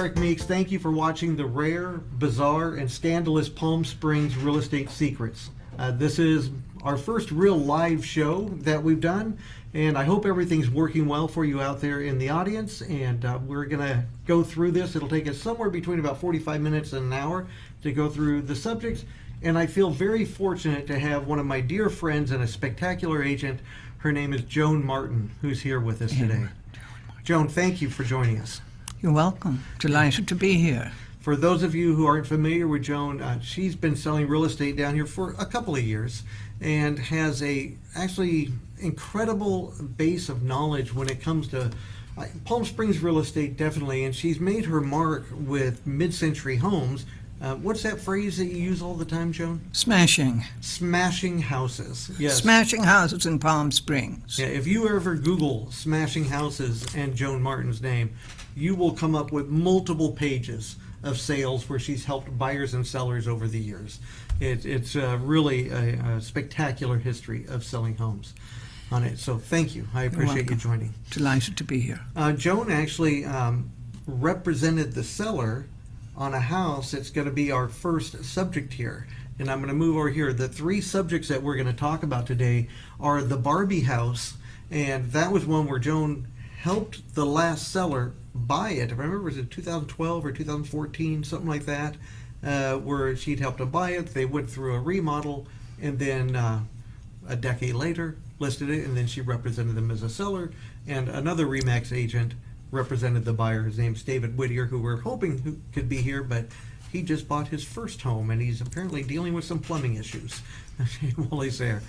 Eric Meeks. Thank you for watching the Rare, Bizarre, and Scandalous Palm Springs Real Estate Secrets. This is our first real live show that we've done, and I hope everything's working well for you out there in the audience. And we're going to go through this. It'll take us somewhere between about 45 minutes and an hour to go through the subjects. And I feel very fortunate to have one of my dear friends and a spectacular agent. Her name is Joan Martin, who's here with us today. Joan, thank you for joining us. You're welcome. Delighted to be here. For those of you who aren't familiar with Joan, she's been selling real estate down here for a couple of years and has a actually incredible base of knowledge when it comes to Palm Springs real estate, definitely. And she's made her mark with mid-century homes. What's that phrase that you use all the time, Joan? Smashing. Smashing houses. Yes. Smashing houses in Palm Springs. Yeah, if you ever Google smashing houses and Joan Martin's name, you will come up with multiple pages of sales where she's helped buyers and sellers over the years. It's really a spectacular history of selling homes on it. So thank you. I appreciate you joining. Delighted to be here. Joan actually represented the seller on a house. It's going to be our first subject here. And I'm going to move over here. The three subjects that we're going to talk about today are the Barbie house. And that was one where Joan helped the last seller buy it. I remember, was it 2012 or 2014, something like that, where she'd helped them buy it. They went through a remodel, and then a decade later listed it, and then she represented them as a seller. And another RE/MAX agent represented the buyer. His name's David Whittier, who we're hoping who could be here, but he just bought his first home, and he's apparently dealing with some plumbing issues while he's there.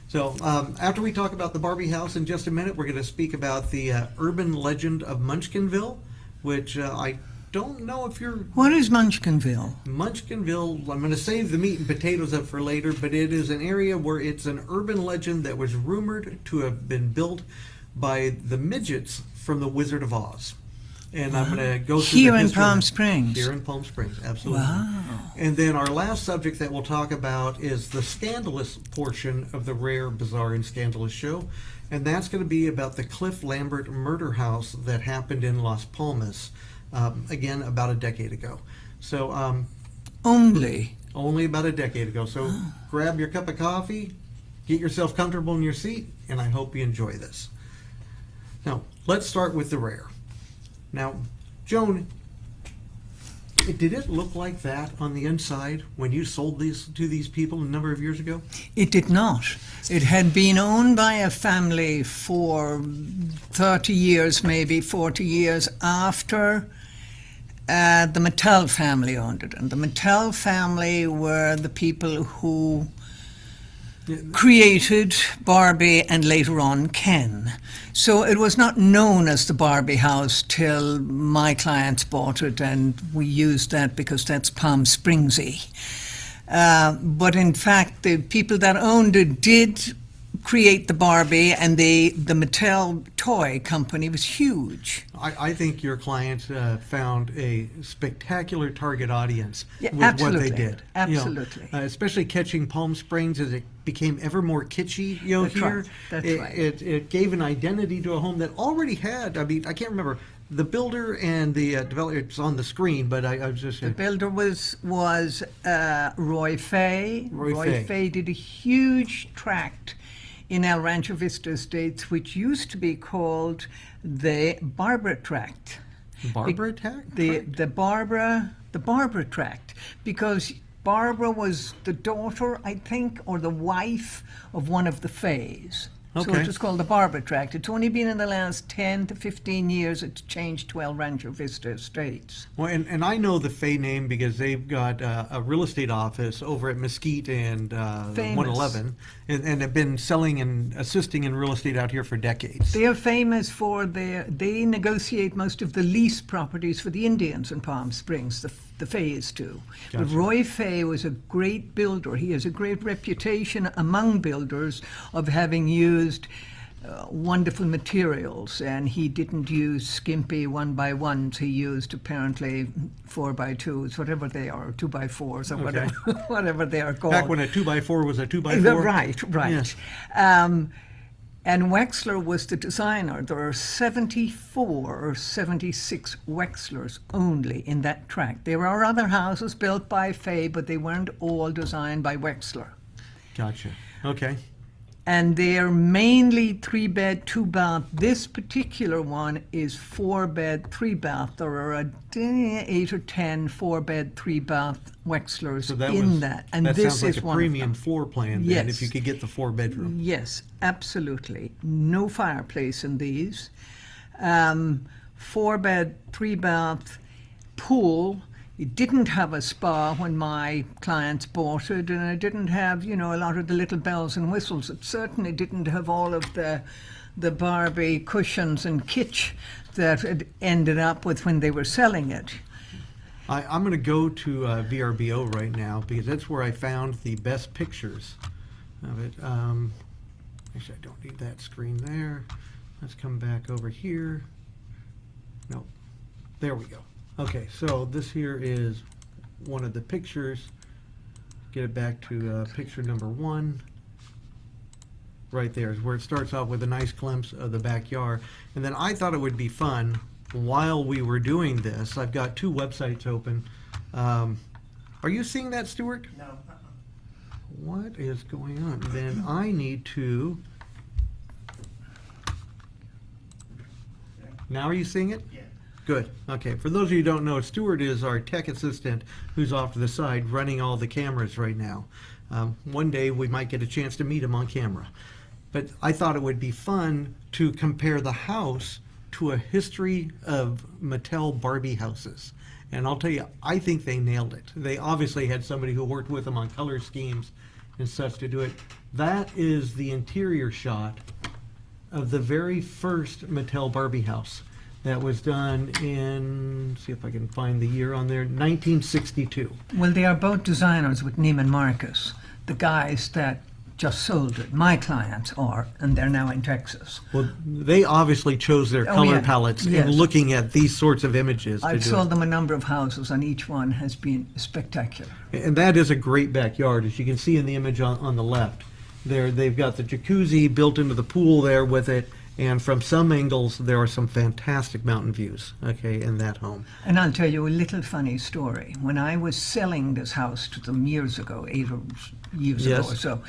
So after we talk about the Barbie house in just a minute, we're going to speak about the urban legend of Munchkinville, which I don't know if you're... What is Munchkinville? Munchkinville, I'm going to save the meat and potatoes up for later, but it is an area where it's an urban legend that was rumored to have been built by the midgets from The Wizard of Oz. And I'm going to go through here the in history Palm Springs. Here in Palm Springs, absolutely. Wow. And then our last subject that we'll talk about is the Scandalous portion of the Rare, Bizarre, and Scandalous show. And that's going to be about the Cliff Lambert murder house that happened in Las Palmas, again, about a decade ago. So Only about a decade ago. So grab your cup of coffee, get yourself comfortable in your seat, and I hope you enjoy this. Now, let's start with the Rare. Now, Joan, did it look like that on the inside when you sold these to these people a number of years ago? it did not. It had been owned by a family for 30 years, maybe 40 years after the Mattel family owned it. And the Mattel family were the people who created Barbie and later on Ken. So it was not known as the Barbie house till my clients bought it, and we used that because that's Palm Springsy. But in fact, the people that owned it did create the Barbie, and the Mattel toy company was huge. I think your clients found a spectacular target audience with absolutely. what they did. Absolutely. Especially catching Palm Springs as it became ever more kitschy, That's here. right. That's right. It gave an identity to a home that already had, I mean, I can't remember, the builder and the developer, it's on the screen, but I was just... The builder was Roy Fay. Roy Fay did a huge tract in El Rancho Vista Estates, which used to be called the Barbara Tract. Barbara Tract? The Barbara Tract, because Barbara was the daughter, I think, or the wife of one of the Fays. So Okay. it was called the Barbara Tract. It's only been in the last 10 to 15 years it's changed to El Rancho Vista Estates. Well, and I know the Fay name because they've got a real estate office over at Mesquite and 111, and have been selling and assisting in real estate out here for decades. They are famous for they negotiate most of the lease properties for the Indians in Palm Springs, the Fays do. But Gotcha. Roy Fay was a great builder. He has a great reputation among builders of having used wonderful materials, and he didn't use skimpy 1x1s. He used apparently 4x2s, whatever they are, 2x4s, or Okay. whatever they are called. Back when a 2x4 was a 2x4. Right. Yes. And Wexler was the designer. There are 74 or 76 Wexlers only in that tract. There are other houses built by Fay, but they weren't all designed by Wexler. Gotcha. Okay. And they're mainly 3-bed, 2-bath. This particular one is 4-bed, 3-bath. There are 8 or 10 4-bed, 3-bath Wexlers So in that. And that this sounds like is a one premium of them. floor plan then, Yes. if you could get the 4-bedroom. Yes, absolutely. No fireplace in these. 4-bed, 3-bath, pool. It didn't have a spa when my clients bought it, and it didn't have, a lot of the little bells and whistles. It certainly didn't have all of the Barbie cushions and kitsch that it ended up with when they were selling it. I'm going to go to VRBO right now because that's where I found the best pictures of it. Actually, I don't need that screen there. Let's come back over here. No, there we go. Okay, so this here is one of the pictures. Get it back to picture number 1. Right there is where it starts off with a nice glimpse of the backyard. And then I thought it would be fun while we were doing this. I've got 2 websites open. Are you seeing that, Stuart? No. What is going on? Then I need to... Now are you seeing it? Yeah. Good. Okay. For those of you who don't know, Stuart is our tech assistant who's off to the side running all the cameras right now. One day we might get a chance to meet him on camera. But I thought it would be fun to compare the house to a history of Mattel Barbie houses. And I'll tell you, I think they nailed it. They obviously had somebody who worked with them on color schemes and such to do it. That is the interior shot of the very first Mattel Barbie house that was done in, see if I can find the year on there, 1962. Well, they are both designers with Neiman Marcus, the guys that just sold it. My clients are, and they're now in Texas. Well, they obviously chose their color yeah. palettes Yes. in looking at these sorts of images to I've do sold it. them a number of houses, and each one has been spectacular. And that is a great backyard, as you can see in the image on the left. There, they've got the jacuzzi built into the pool there with it, and from some angles, there are some fantastic mountain views, okay, in that home. And I'll tell you a little funny story. When I was selling this house to them years ago, 8 years ago Yes. or so,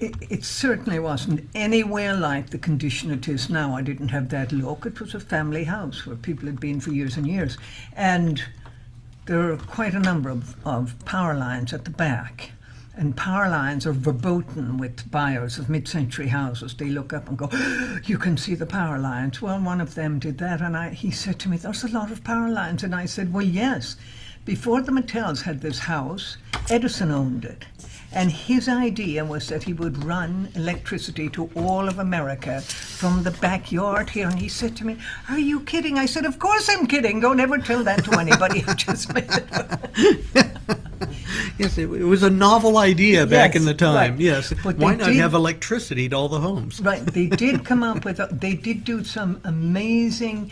it certainly wasn't anywhere like the condition it is now. I didn't have that look. It was a family house where people had been for years and years. And there are quite a number of power lines at the back. And power lines are verboten with buyers of mid-century houses. They look up and go, you can see the power lines. Well, one of them did that, and he said to me, there's a lot of power lines. And I said, well, yes. Before the Mattels had this house, Edison owned it. And his idea was that he would run electricity to all of America from the backyard here. And he said to me, are you kidding? I said, of course I'm kidding. Don't ever tell that to anybody. I just made it. Yes, it was a novel idea back Yes, in the time. right. Yes, But why they not did- have electricity to all the homes? Right, they did come up with, they did do some amazing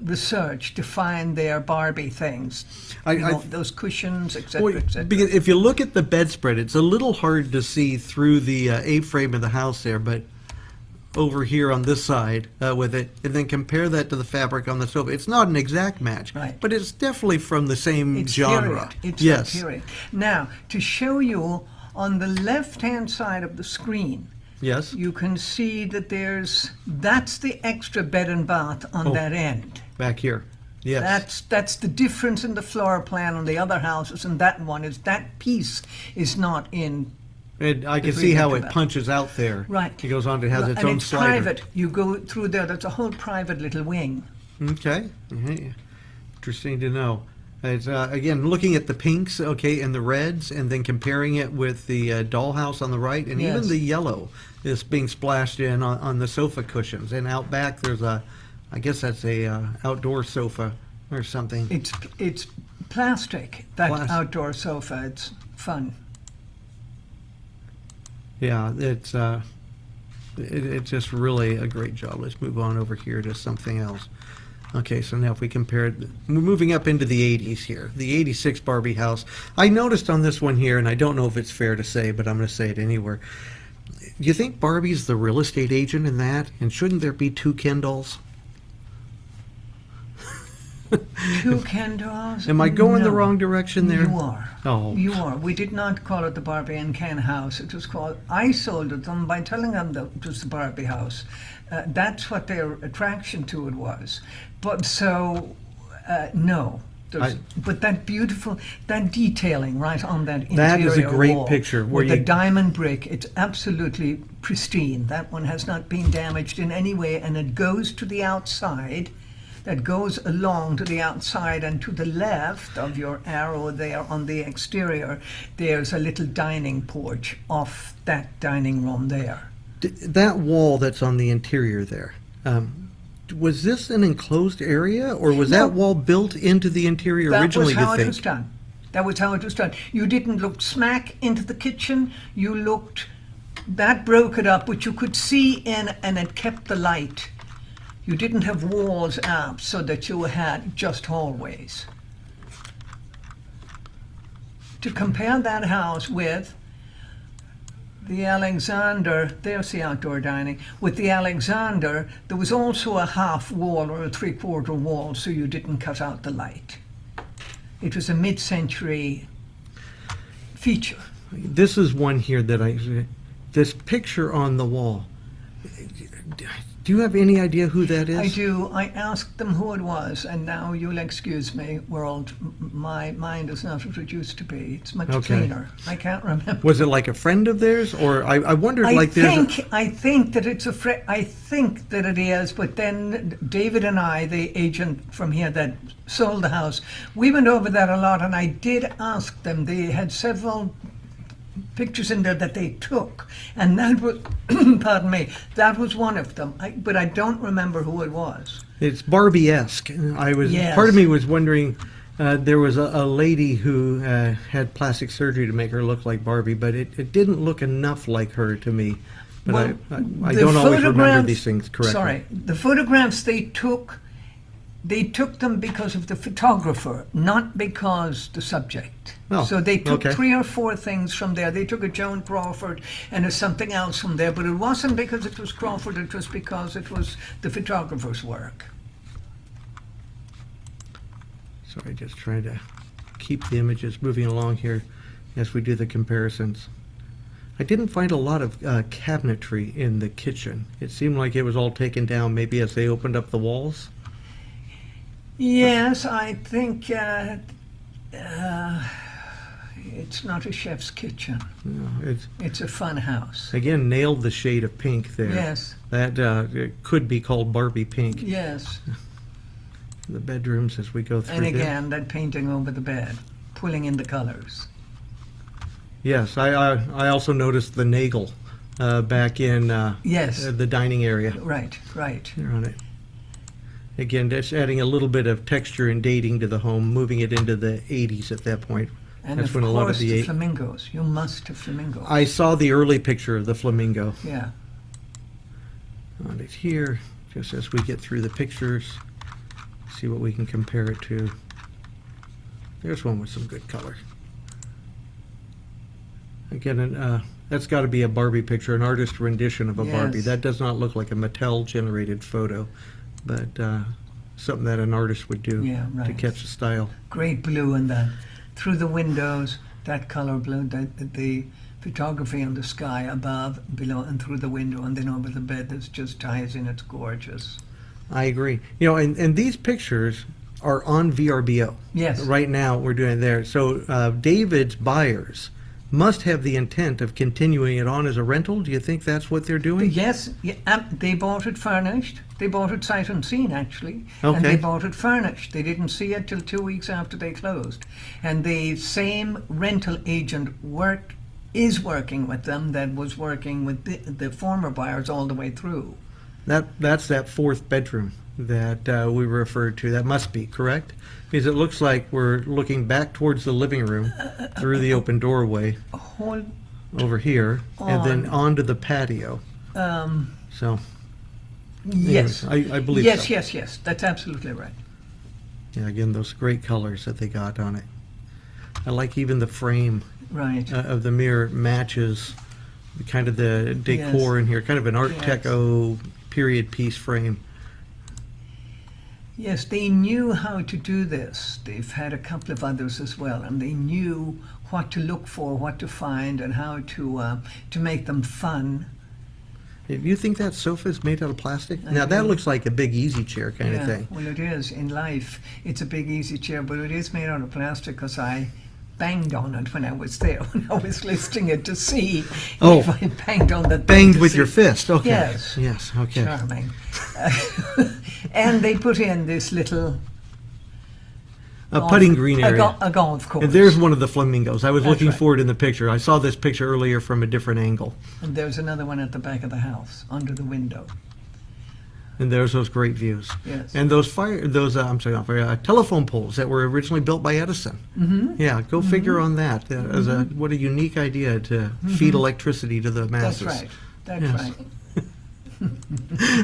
research to find their Barbie things. Those cushions, etc., Well, etc. because if you look at the bedspread, it's a little hard to see through the A-frame of the house there, but over here on this side with it, and then compare that to the fabric on the sofa. It's not an exact match, Right. but it's definitely from the same It's genre. period. It's yes. period. Now, to show you on the left-hand side of the screen, Yes. you can see that that's the extra bed and bath on Oh. that end. Back here. Yes. That's the difference in the floor plan on the other houses, and that one is that piece is not in. And I can If we see how look it at that. punches out there. Right. It goes on to has its and own it's slider. private. You go through there. That's a whole private little wing. Okay. Mhm. Interesting to know. It's, again, looking at the pinks, okay, and the reds, and then comparing it with the dollhouse on the right, and even Yes. the yellow is being splashed in on the sofa cushions. And out back, there's I guess that's a outdoor sofa or something. It's plastic. That Plastic. outdoor sofa. It's fun. Yeah, it's just really a great job. Let's move on over here to something else. Okay, so now if we compare it, we're moving up into the 80s here, the 86 Barbie house. I noticed on this one here, and I don't know if it's fair to say, but I'm going to say it anywhere. Do you think Barbie's the real estate agent in that? And shouldn't there be two Ken dolls? Two Ken dolls? Am I going the No. wrong direction there? You are. Oh. You are. We did not call it the Barbie and Ken house. It was called, I sold it them by telling them that it was the Barbie house. That's what their attraction to it was. But so, no. But that beautiful, that detailing right on that interior That is a great wall picture, where with the you- diamond brick. It's absolutely pristine. That one has not been damaged in any way, and it goes to the outside. That goes along to the outside, and to the left of your arrow there on the exterior, there's a little dining porch off that dining room there. That wall that's on the interior there, was this an enclosed area, or was No. that wall built into the interior originally, That was how you it was think? done. That was how it was done. You didn't look smack into the kitchen. You looked, that broke it up, which you could see in, and it kept the light. You didn't have walls up so that you had just hallways. To compare that house with the Alexander, there's the outdoor dining. With the Alexander, there was also a half wall or a three-quarter wall, so you didn't cut out the light. It was a mid-century feature. This is one here that this picture on the wall. Do you have any idea who that is? I do. I asked them who it was, and now you'll excuse me, world. My mind is not what it used to be. It's much Okay. cleaner. I can't remember. Was it like a friend of theirs, or I wondered like I think that it's a friend. I think that it is, but then David and I, the agent from here that sold the house, we went over that a lot, and I did ask them. They had several pictures in there that they took, and that was, pardon me, that was one of them. But I don't remember who it was. It's Barbie-esque. Yes. Part of me was wondering. There was a lady who had plastic surgery to make her look like Barbie, but it didn't look enough like her to me. But Well, I the don't always remember photographs- these things correctly. Sorry, the photographs they took them because of the photographer, not because the subject. Oh, So they took okay. 3 or 4 things from there. They took a Joan Crawford and a something else from there, but it wasn't because it was Crawford, it was because it was the photographer's work. Sorry, just trying to keep the images moving along here as we do the comparisons. I didn't find a lot of cabinetry in the kitchen. It seemed like it was all taken down maybe as they opened up the walls. Yes, I think it's not a chef's kitchen. It's, It's a fun house. again, nailed the shade of pink there. Yes, That it could be called Barbie pink. yes. The bedrooms as we go through And them. again, that painting over the bed, pulling in the colors. Yes, I also noticed the nagel back in Yes, the dining area. right, right. There on it. Again, that's adding a little bit of texture and dating to the home, moving it into the 80s at that point. And That's of when a lot of course, the the eight- flamingos. You must have flamingos. I saw the early picture of the flamingo Yeah. on it here, just as we get through the pictures, see what we can compare it to. There's one with some good color. Again, that's got to be a Barbie picture, an artist rendition of a Barbie. Yes. That does not look like a Mattel-generated photo, but something that an artist would do Yeah, to right. catch the style. Great blue in that. Through the windows, that color blue, the photography on the sky above, below, and through the window, and then over the bed that just ties in. It's gorgeous. I agree. You know, and these pictures are on VRBO. Yes. Right now, we're doing it there. So David's buyers must have the intent of continuing it on as a rental. Do you think that's what they're doing? Yes, yeah, they bought it furnished. They bought it sight unseen, actually. And Okay. they bought it furnished. They didn't see it till 2 weeks after they closed. And the same rental agent is working with them that was working with the former buyers all the way through. That's that fourth bedroom that we referred to. That must be correct, because it looks like we're looking back towards the living room through the open doorway Hold over here, and then on. onto the patio. So Yes. anyways, I believe Yes, so. yes. That's absolutely right. Yeah, again, those great colors that they got on it. I like even the frame Right. of the mirror matches kind of the decor in here, kind of an Art Deco period piece frame. Yes, they knew how to do this. They've had a couple of others as well, and they knew what to look for, what to find, and how to make them fun. Do you think that sofa is made out of plastic? I Now that do. looks like a big easy chair kind of thing. Well, it is. In life, it's a big easy chair, but it is made out of plastic because I banged on it when I was there, when I was listing it to see if I banged on that. Banged with your fist. Okay. Yes. Yes. Okay. Charming. And they put in this little A putting green area. A golf course. And there's one of the flamingos. I was That's looking right. for it in the picture. I saw this picture earlier from a different angle. And there's another one at the back of the house, under the window. And there's those great views. Yes. And those telephone poles that were originally built by Edison. Mm-hmm. Yeah, go figure on that. What a unique idea to feed electricity to the masses. That's right. That's Yes. right.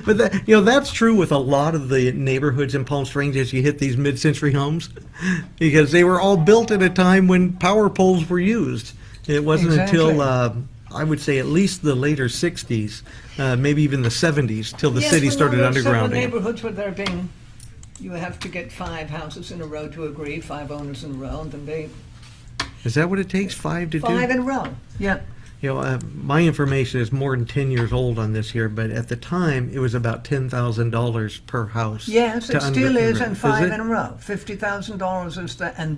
But that's true with a lot of the neighborhoods in Palm Springs as you hit these mid-century homes, because they were all built at a time when power poles were used. It wasn't until I would say at least the later '60s, maybe even the '70s, till the city started undergrounding. Several neighborhoods where there being, you have to get 5 houses in a row to agree, 5 owners in a row, and then they Is that what it takes? 5 to do? 5 in a row. Yeah. My information is more than 10 years old on this here, but at the time it was about $10,000 per house. Yes, it still is, and 5 it? in a row. $50,000 is the, and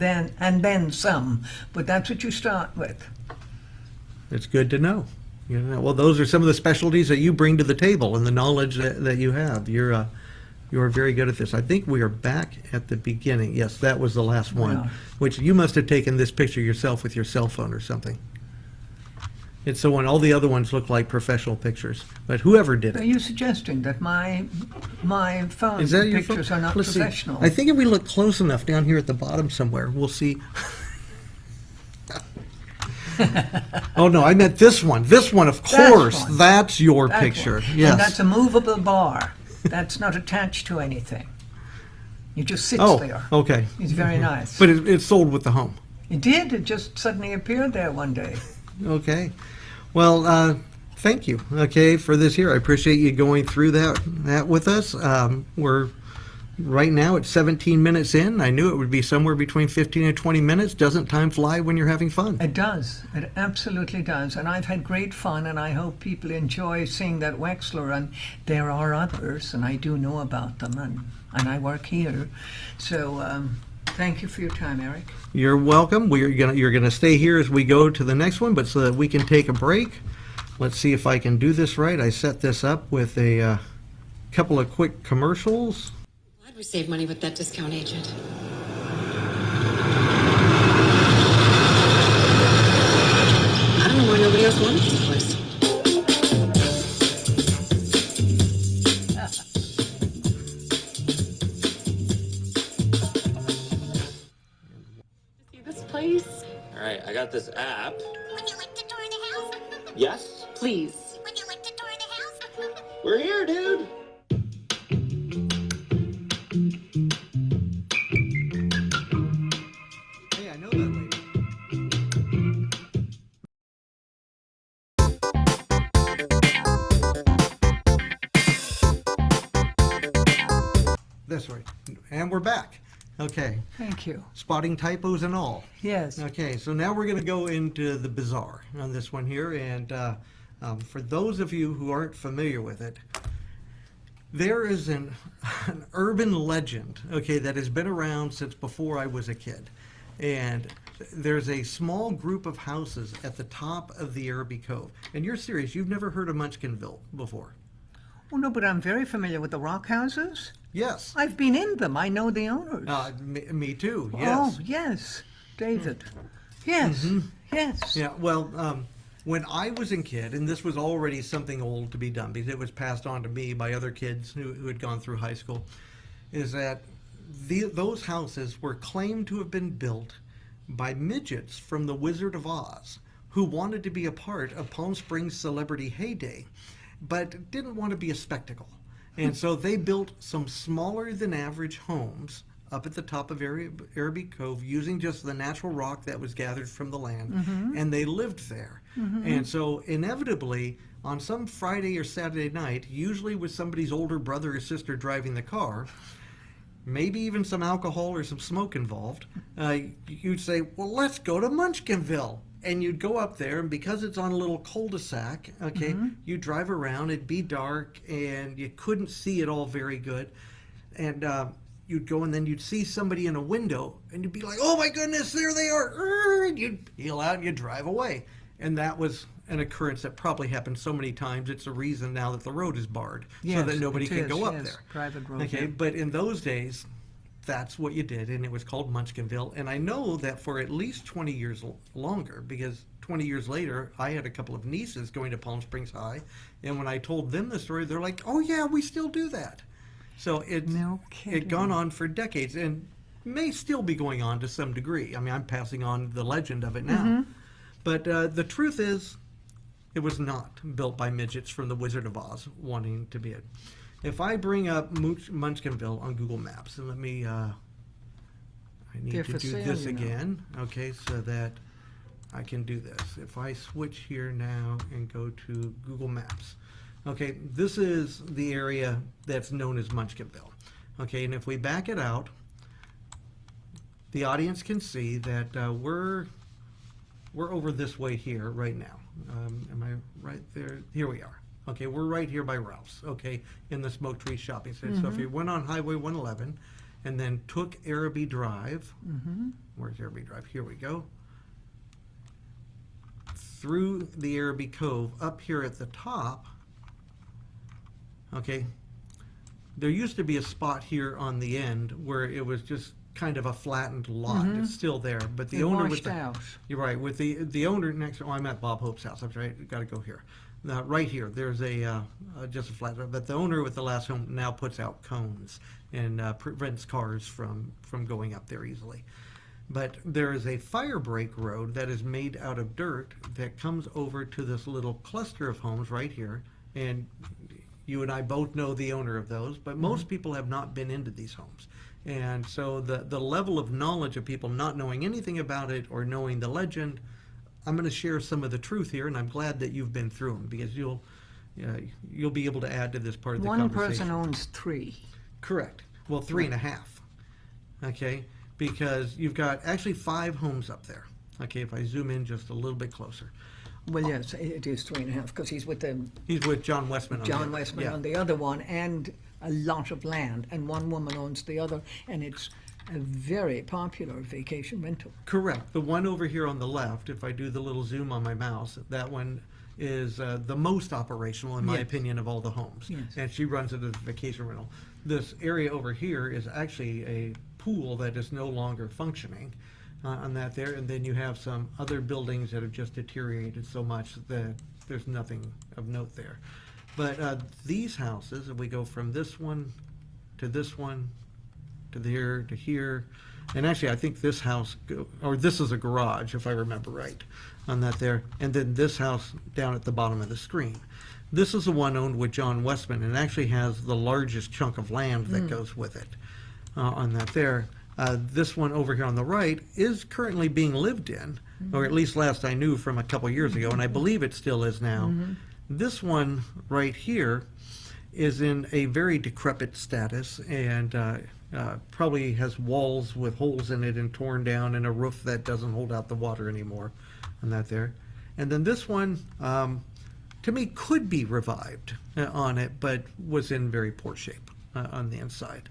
then some. But that's what you start with. It's good to know. Well, those are some of the specialties that you bring to the table and the knowledge that you have. You're very good at this. I think we are back at the beginning. Yes, that was the last one, Yeah. which you must have taken this picture yourself with your cell phone or something. It's the one, all the other ones look like professional pictures, but whoever did Are it. you suggesting that my phone Is that your pictures phone? are not Let's see. professional? I think if we look close enough down here at the bottom somewhere, we'll see. Oh no, I meant this one. This one, of course. one. That's your That picture. one. Yes. And that's a movable bar. That's not attached to anything. It just sits Oh, there. okay. It's very nice. But it's sold with the home. It did. It just suddenly appeared there one day. Okay. Well, thank you, okay, for this here. I appreciate you going through that with us. We're right now at 17 minutes in. I knew it would be somewhere between 15 and 20 minutes. Doesn't time fly when you're having fun? It does. It absolutely does. And I've had great fun, and I hope people enjoy seeing that Wexler. And there are others, and I do know about them, and I work here. So thank you for your time, Eric. You're welcome. You're gonna stay here as we go to the next one, but so that we can take a break. Let's see if I can do this right. I set this up with a couple of quick commercials. Glad we saved money with that discount agent. I don't know why nobody else wanted this place. See this place? All right, I got this app. Would you like to tour the house? Yes, Please. Would you like to tour the house? we're here, dude. Hey, I know that lady. That's right. And we're back. Okay. Thank you. Spotting typos and all. Yes. Okay, so now we're going to go into the bizarre on this one here. And for those of you who aren't familiar with it, there is an urban legend, okay, that has been around since before I was a kid. And there's a small group of houses at the top of the Araby Cove. And you're serious, you've never heard of Munchkinville before? Oh, no, but I'm very familiar with the rock houses. Yes. I've been in them. I know the owners. Me too, yes. Oh, yes. David. Yes. Yes. Yeah, well, when I was a kid, and this was already something old to be done because it was passed on to me by other kids who had gone through high school, is that those houses were claimed to have been built by midgets from The Wizard of Oz who wanted to be a part of Palm Springs' celebrity heyday, but didn't want to be a spectacle. And so they built some smaller than average homes up at the top of Araby Cove using just the natural rock that was gathered from the land, and they lived there. And so inevitably, on some Friday or Saturday night, usually with somebody's older brother or sister driving the car, maybe even some alcohol or some smoke involved, you'd say, well, let's go to Munchkinville. And you'd go up there, and because it's on a little cul-de-sac, okay, you'd drive around, it'd be dark, and you couldn't see it all very good. And you'd go, and then you'd see somebody in a window, and you'd be like, oh my goodness, there they are. And you'd peel out, and you'd drive away. And that was an occurrence that probably happened so many times. It's a reason now that the road is barred, so that nobody can go up there. Private road. Okay, but in those days, that's what you did, and it was called Munchkinville. And I know that for at least 20 years longer, because 20 years later, I had a couple of nieces going to Palm Springs High, and when I told them the story, they're like, oh yeah, we still do that. So it gone on for decades, and may still be going on to some degree. I mean, I'm passing on the legend of it now. But the truth is, it was not built by midgets from the Wizard of Oz wanting to be it. If I bring up Munchkinville on Google Maps, and let me, I need to do this again, okay, so that I can do this. If I switch here now and go to Google Maps, okay, this is the area that's known as Munchkinville, okay, and if we back it out, the audience can see that we're over this way here right now. Am I right there? Here we are. Okay, we're right here by Ralph's, okay, in the Smoke Tree Shopping Center. So if you went on Highway 111 and then took Araby Drive, where's Araby Drive? Here we go. Through the Araby Cove, up here at the top, okay, there used to be a spot here on the end where it was just kind of a flattened lot. It's still there, but the owner with the, you're right, with the owner next. Oh, I'm at Bob Hope's house. I'm right. Got to go here. Right here, there's a just a flat. But the owner with the last home now puts out cones and prevents cars from going up there easily. But there is a fire break road that is made out of dirt that comes over to this little cluster of homes right here, and you and I both know the owner of those, but most people have not been into these homes. And so the level of knowledge of people not knowing anything about it or knowing the legend, I'm going to share some of the truth here, and I'm glad that you've been through them, because you'll be able to add to this part of the conversation. One person owns 3. Correct. Well, 3.5. Okay, because you've got actually 5 homes up there. Okay, if I zoom in just a little bit closer. Well, yes, it is 3.5 because he's with John Westman. John Westman on the other one, and a lot of land, and one woman owns the other, and it's a very popular vacation rental. Correct. The one over here on the left, if I do the little zoom on my mouse, that one is the most operational, in my opinion, of all the homes. Yes. And she runs it as a vacation rental. This area over here is actually a pool that is no longer functioning on that there. And then you have some other buildings that have just deteriorated so much that there's nothing of note there. But these houses, if we go from this one to this one, to there, to here. And actually, I think this house, or this is a garage, if I remember right, on that there. And then this house down at the bottom of the screen. This is the one owned with John Westman, and actually has the largest chunk of land that goes with it on that there. This one over here on the right is currently being lived in, or at least last I knew from a couple years ago, and I believe it still is now. This one right here is in a very decrepit status, and probably has walls with holes in it and torn down, and a roof that doesn't hold out the water anymore, and that there. And then this one, to me, could be revived on it, but was in very poor shape on the inside.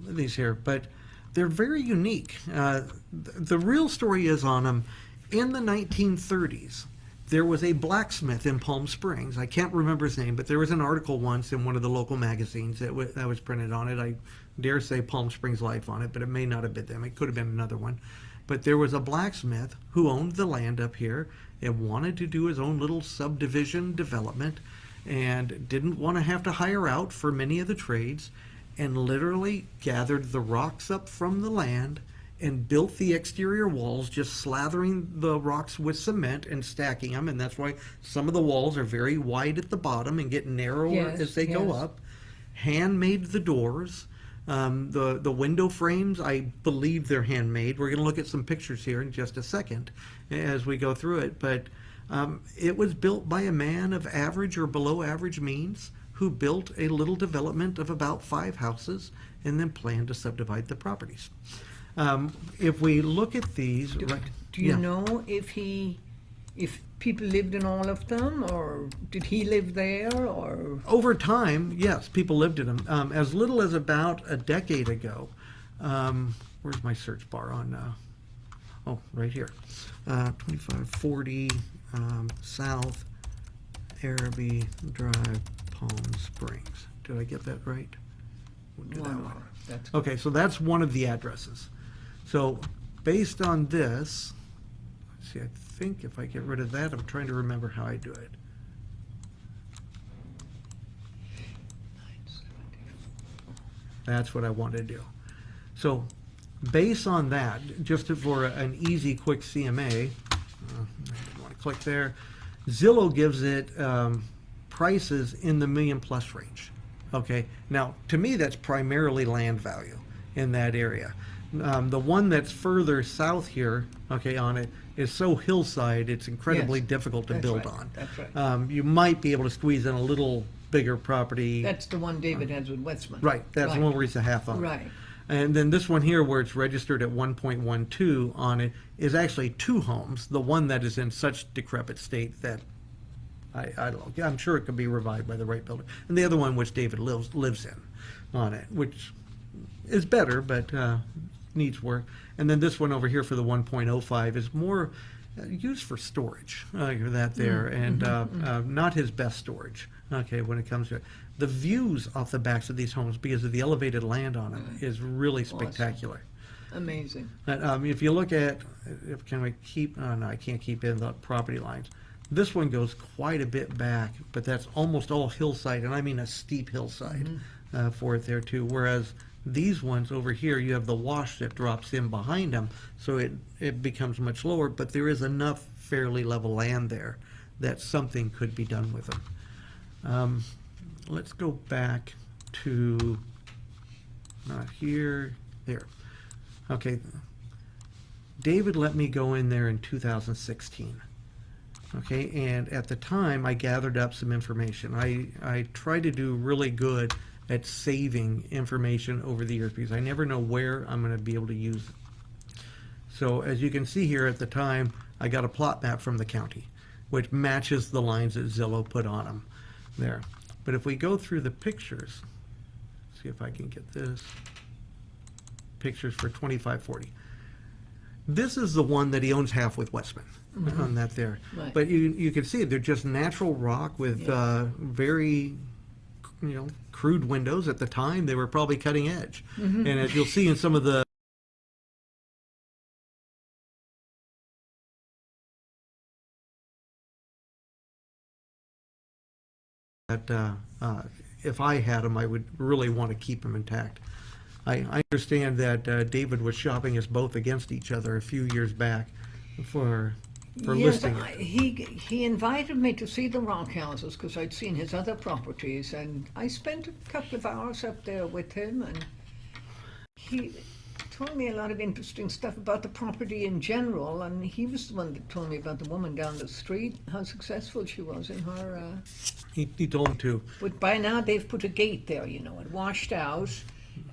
These here, but they're very unique. The real story is on them. In the 1930s, there was a blacksmith in Palm Springs. I can't remember his name, but there was an article once in one of the local magazines that was printed on it. I dare say Palm Springs Life on it, but it may not have been them. It could have been another one. But there was a blacksmith who owned the land up here and wanted to do his own little subdivision development and didn't want to have to hire out for many of the trades, and literally gathered the rocks up from the land and built the exterior walls, just slathering the rocks with cement and stacking them. And that's why some of the walls are very wide at the bottom and get narrower as they go up. Handmade the doors, The window frames, I believe they're handmade. We're going to look at some pictures here in just a second as we go through it. But it was built by a man of average or below average means who built a little development of about 5 houses and then planned to subdivide the properties. If we look at these, right, Do you yeah. know if people lived in all of them, or did he live there, or? Over time, yes, people lived in them. As little as about a decade ago, where's my search bar on? Oh, right here. 2540 South Araby Drive, Palm Springs. Did I get that right? We'll do that one. That's Okay, so that's one of the addresses. So based on this, let's see, I think if I get rid of that, I'm trying to remember how I do it. That's what I want to do. So based on that, just for an easy, quick CMA, I want to click there. Zillow gives it prices in the $1 million+ range. Okay, now to me that's primarily land value in that area. The one that's further south here, okay, on it is so hillside, it's incredibly Yes, difficult to that's build right, on. that's right. You might be able to squeeze in a little bigger property. That's the one David has with Westman. Right, that's the one where it's a half on it. Right. And then this one here, where it's registered at 1.12 on it, is actually 2 homes. The one that is in such decrepit state that I don't know. I'm sure it could be revived by the right builder. And the other one, which David lives in, on it, which is better, but needs work. And then this one over here for the 1.05 is more used for storage. That there, and not his best storage. Okay, when it comes to it. The views off the backs of these homes, because of the elevated land on them, is really spectacular. Amazing. If you look at, can we keep? Oh no, I can't keep in the property lines. This one goes quite a bit back, but that's almost all hillside, and I mean a steep hillside for it there too. Whereas these ones over here, you have the wash that drops in behind them, so it becomes much lower, but there is enough fairly level land there that something could be done with them. Let's go back to, not here, there. Okay, David let me go in there in 2016. Okay, and at the time, I gathered up some information. I tried to do really good at saving information over the years because I never know where I'm going to be able to use it. So as you can see here at the time, I got a plot map from the county, which matches the lines that Zillow put on them there. But if we go through the pictures, see if I can get this, pictures for 2540. This is the one that he owns half with Westman on that there. Right. But you can see they're just natural rock with very, crude windows. At the time, they were probably cutting edge. And as you'll see in some of the that if I had them, I would really want to keep them intact. I understand that David was shopping us both against each other a few years back for listing it. He invited me to see the rock houses because I'd seen his other properties, and I spent a couple of hours up there with him, and he told me a lot of interesting stuff about the property in general, and he was the one that told me about the woman down the street, how successful she was in her... He told him to. But by now they've put a gate there, it washed out,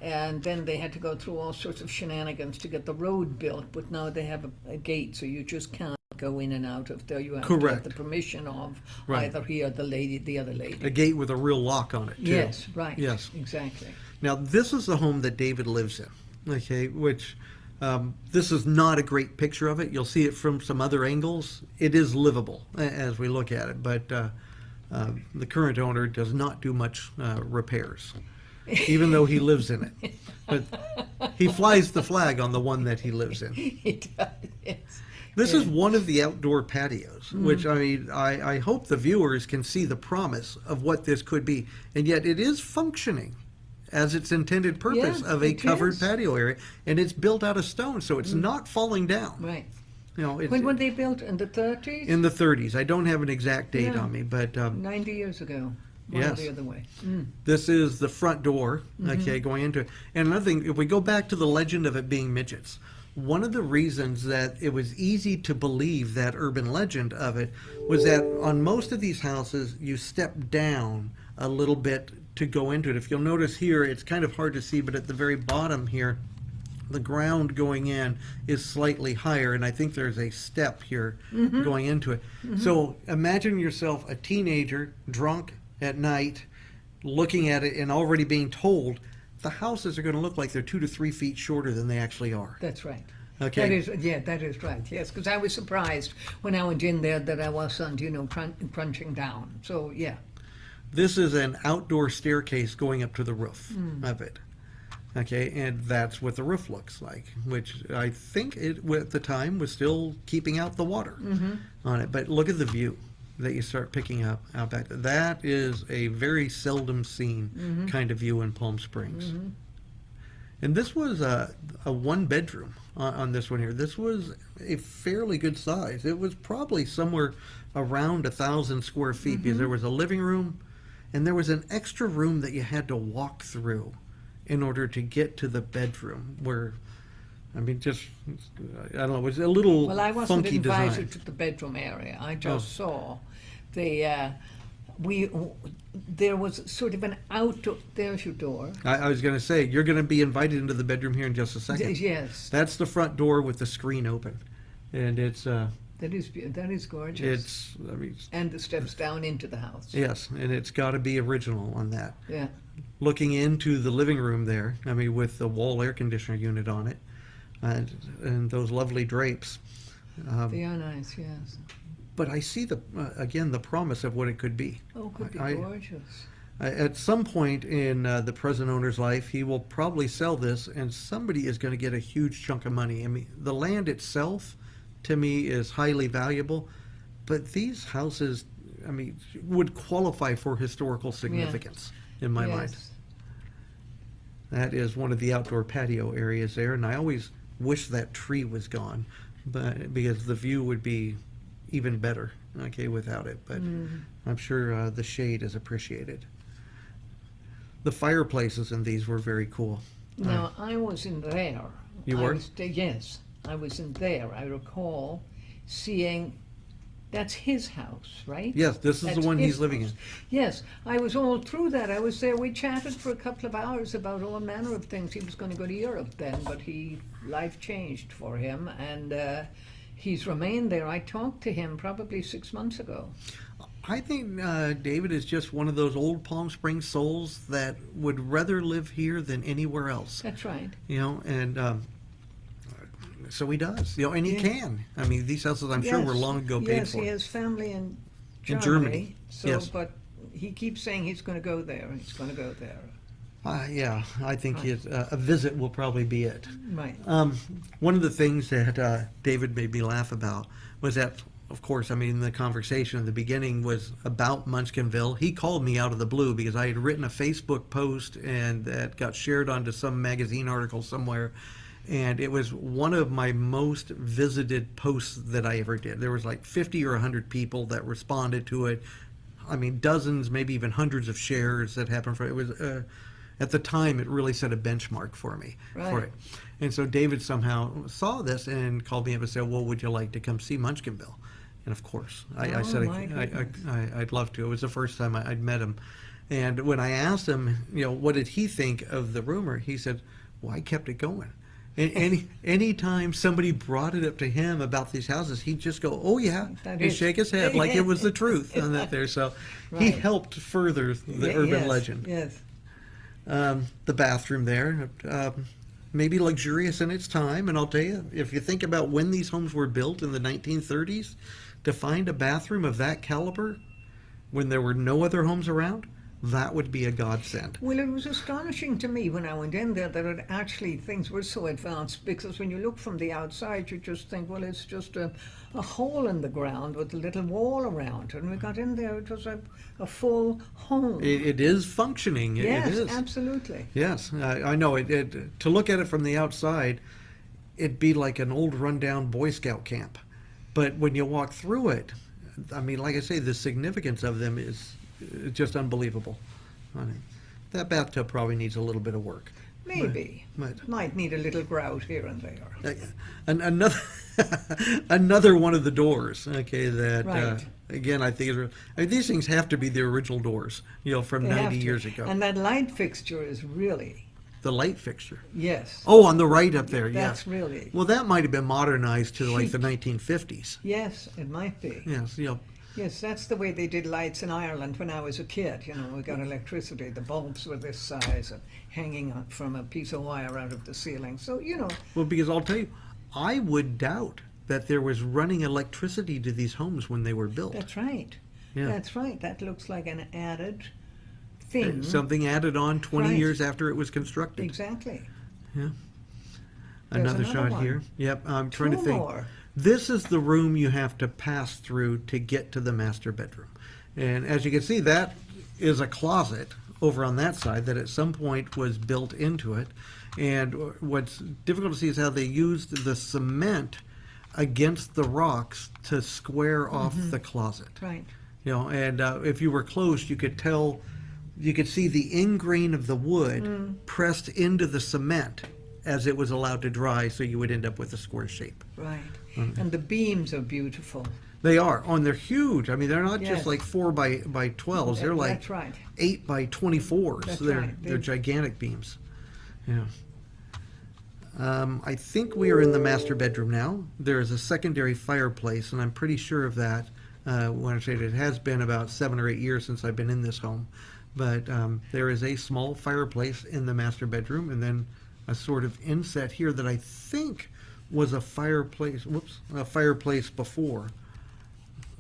and then they had to go through all sorts of shenanigans to get the road built, but now they have a gate, so you just can't go in and out of there. You have to Correct. get the permission of Right. either he or the other lady. A gate with a real lock on it, too. Yes, right. Yes. Exactly. Now, this is the home that David lives in, okay, which this is not a great picture of it. You'll see it from some other angles. It is livable as we look at it, but the current owner does not do much repairs, even though he lives in it. But he flies the flag on the one that he lives in. He does, yes. This is one of the outdoor patios, which I hope the viewers can see the promise of what this could be. And yet it is functioning as its intended purpose Yeah, of a it covered is. patio area. And it's built out of stone, so it's not falling down. Right. It's When were they built? In the 30s? in the 30s. I don't have an exact date Yeah. on me, but 90 years ago. one or Yes. the other way. This is the front door, okay, going into it. And another thing, if we go back to the legend of it being midgets, one of the reasons that it was easy to believe that urban legend of it was that on most of these houses, you step down a little bit to go into it. If you'll notice here, it's kind of hard to see, but at the very bottom here, the ground going in is slightly higher, and I think there's a step here going into it. So imagine yourself a teenager, drunk at night, looking at it and already being told the houses are going to look like they're 2 to 3 feet shorter than they actually are. That's right. Okay. That is right. Yes, because I was surprised when I went in there that I wasn't, crunching down. So yeah. This is an outdoor staircase going up to the roof of it. Okay, and that's what the roof looks like, which I think it at the time was still keeping out the water on it. But look at the view that you start picking up out back. That is a very seldom seen kind of view in Palm Springs. And this was a one bedroom on this one here. This was a fairly good size. It was probably somewhere around 1,000 square feet because there was a living room and there was an extra room that you had to walk through in order to get to the bedroom where, I mean, just, I don't know, it was a little Well, I wasn't funky invited design. to the bedroom area. I just saw the, there was sort of an outdoor, there's your door. I was going to say, you're going to be invited into the bedroom here in just a second. Yes, That's the front door with the screen open. And it's that is gorgeous. I mean, And the steps down into the house. yes, and it's got to be original on that. Yeah. Looking into the living room there, I mean, with the wall air conditioner unit on it, and those lovely drapes. They are nice, yes. But I see again the promise of what it could be. Oh, could be I- gorgeous. At some point in the present owner's life, he will probably sell this, and somebody is going to get a huge chunk of money. I mean, the land itself, to me, is highly valuable, but these houses, I mean, would qualify for historical significance in my mind. Yes. That is one of the outdoor patio areas there, and I always wish that tree was gone, but because the view would be even better, okay, without it. But I'm sure the shade is appreciated. The fireplaces in these were very cool. Now, I was in there. You I were? was yes, I was in there. I recall seeing, that's his house, right? Yes, this is That's the one his he's living in. house. Yes, I was all through that. I was there. We chatted for a couple of hours about all manner of things. He was going to go to Europe then, but life changed for him, and he's remained there. I talked to him probably 6 months ago. I think David is just one of those old Palm Springs souls that would rather live here than anywhere else. That's right. You know, and so he does. You know, and he Yeah. can. I mean, these houses, I'm sure, were Yes. long ago paid Yes, for. he has family in In Germany. Germany, So, yes. but he keeps saying he's going to go there. He's going to go there. Yeah, I think Right. a visit will probably be it. Right. One of the things that David made me laugh about was that, of course, I mean, the conversation at the beginning was about Munchkinville. He called me out of the blue because I had written a Facebook post and that got shared onto some magazine article somewhere. And it was one of my most visited posts that I ever did. There was like 50 or 100 people that responded to it. I mean, dozens, maybe even hundreds of shares that happened. It was, at the time, it really set a benchmark for me. For Right. it. And so David somehow saw this and called me up and said, well, would you like to come see Munchkinville? And of course, I Oh, said my goodness. I'd love to. It was the first time I'd met him. And when I asked him, you know, what did he think of the rumor, he said, well, I kept it going. And any time somebody brought it up to him about these houses, he'd just go, oh, yeah, That and is- shake his head like it was the truth on that there. So he Right. helped further the urban Yes, legend. Yes. The bathroom there, maybe luxurious in its time. And I'll tell you, if you think about when these homes were built in the 1930s, to find a bathroom of that caliber when there were no other homes around, that would be a godsend. Well, it was astonishing to me when I went in there that it actually things were so advanced, because when you look from the outside, you just think, well, it's just a hole in the ground with a little wall around. And we got in there, it was a full home. It is functioning. Yes, it is. absolutely. Yes, I know. To look at it from the outside, it'd be like an old rundown Boy Scout camp. But when you walk through it, I mean, like I say, the significance of them is just unbelievable. I mean, that bathtub probably needs a little bit of work. Maybe. But- Might need a little grout here and there. Another another one of the doors. Okay, that Right. again I think these things have to be the original doors. From They have 90 to. years ago. And that light fixture is really, The light fixture. yes. Oh, on the right up there. That's Yeah. really, Well, that might have been modernized to like the Chic. 1950s. yes, it might be. Yes. Yes, that's the way they did lights in Ireland when I was a kid. We got electricity. The bulbs were this size and hanging up from a piece of wire out of the ceiling. So, Well, because I'll tell you, I would doubt that there was running electricity to these homes when they were built. that's right. Yeah. That's right. That looks like an added thing. Something added on 20 Right. years after it was constructed. Exactly. Yeah. There's Another another shot one. here. Yep, I'm trying to Two think. more. This is the room you have to pass through to get to the master bedroom. And as you can see, that is a closet over on that side that at some point was built into it. And what's difficult to see is how they used the cement against the rocks to square off the closet. Right. And if you were close, you could tell, you could see the ingrain of the wood pressed into the cement as it was allowed to dry, so you would end up with a square shape. Right. And the beams are beautiful. They are. Oh, and they're huge. I mean, they're not Yes. just like 4 by 12s. They're like That's right. 8 by 24s. That's They're right. they're gigantic beams. Yeah. I think we are in the master bedroom now. There is a secondary fireplace, and I'm pretty sure of that. When I say it has been about 7 or 8 years since I've been in this home. But there is a small fireplace in the master bedroom, and then a sort of inset here that I think was a fireplace. A fireplace before,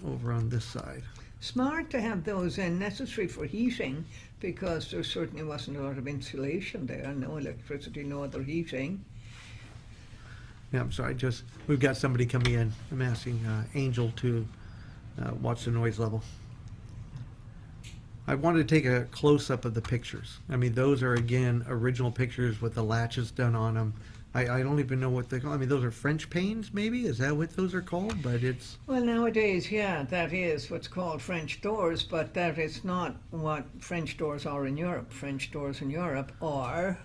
over on this side. Smart to have those in, necessary for heating, because there certainly wasn't a lot of insulation there, no electricity, no other heating. Yeah, I'm sorry. We've got somebody coming in. I'm asking Angel to watch the noise level. I wanted to take a close-up of the pictures. I mean, those are, again, original pictures with the latches done on them. I don't even know what they call. I mean, those are French panes, maybe? Is that what those are called? But it's... Well, nowadays, yeah, that is what's called French doors, but that is not what French doors are in Europe. French doors in Europe are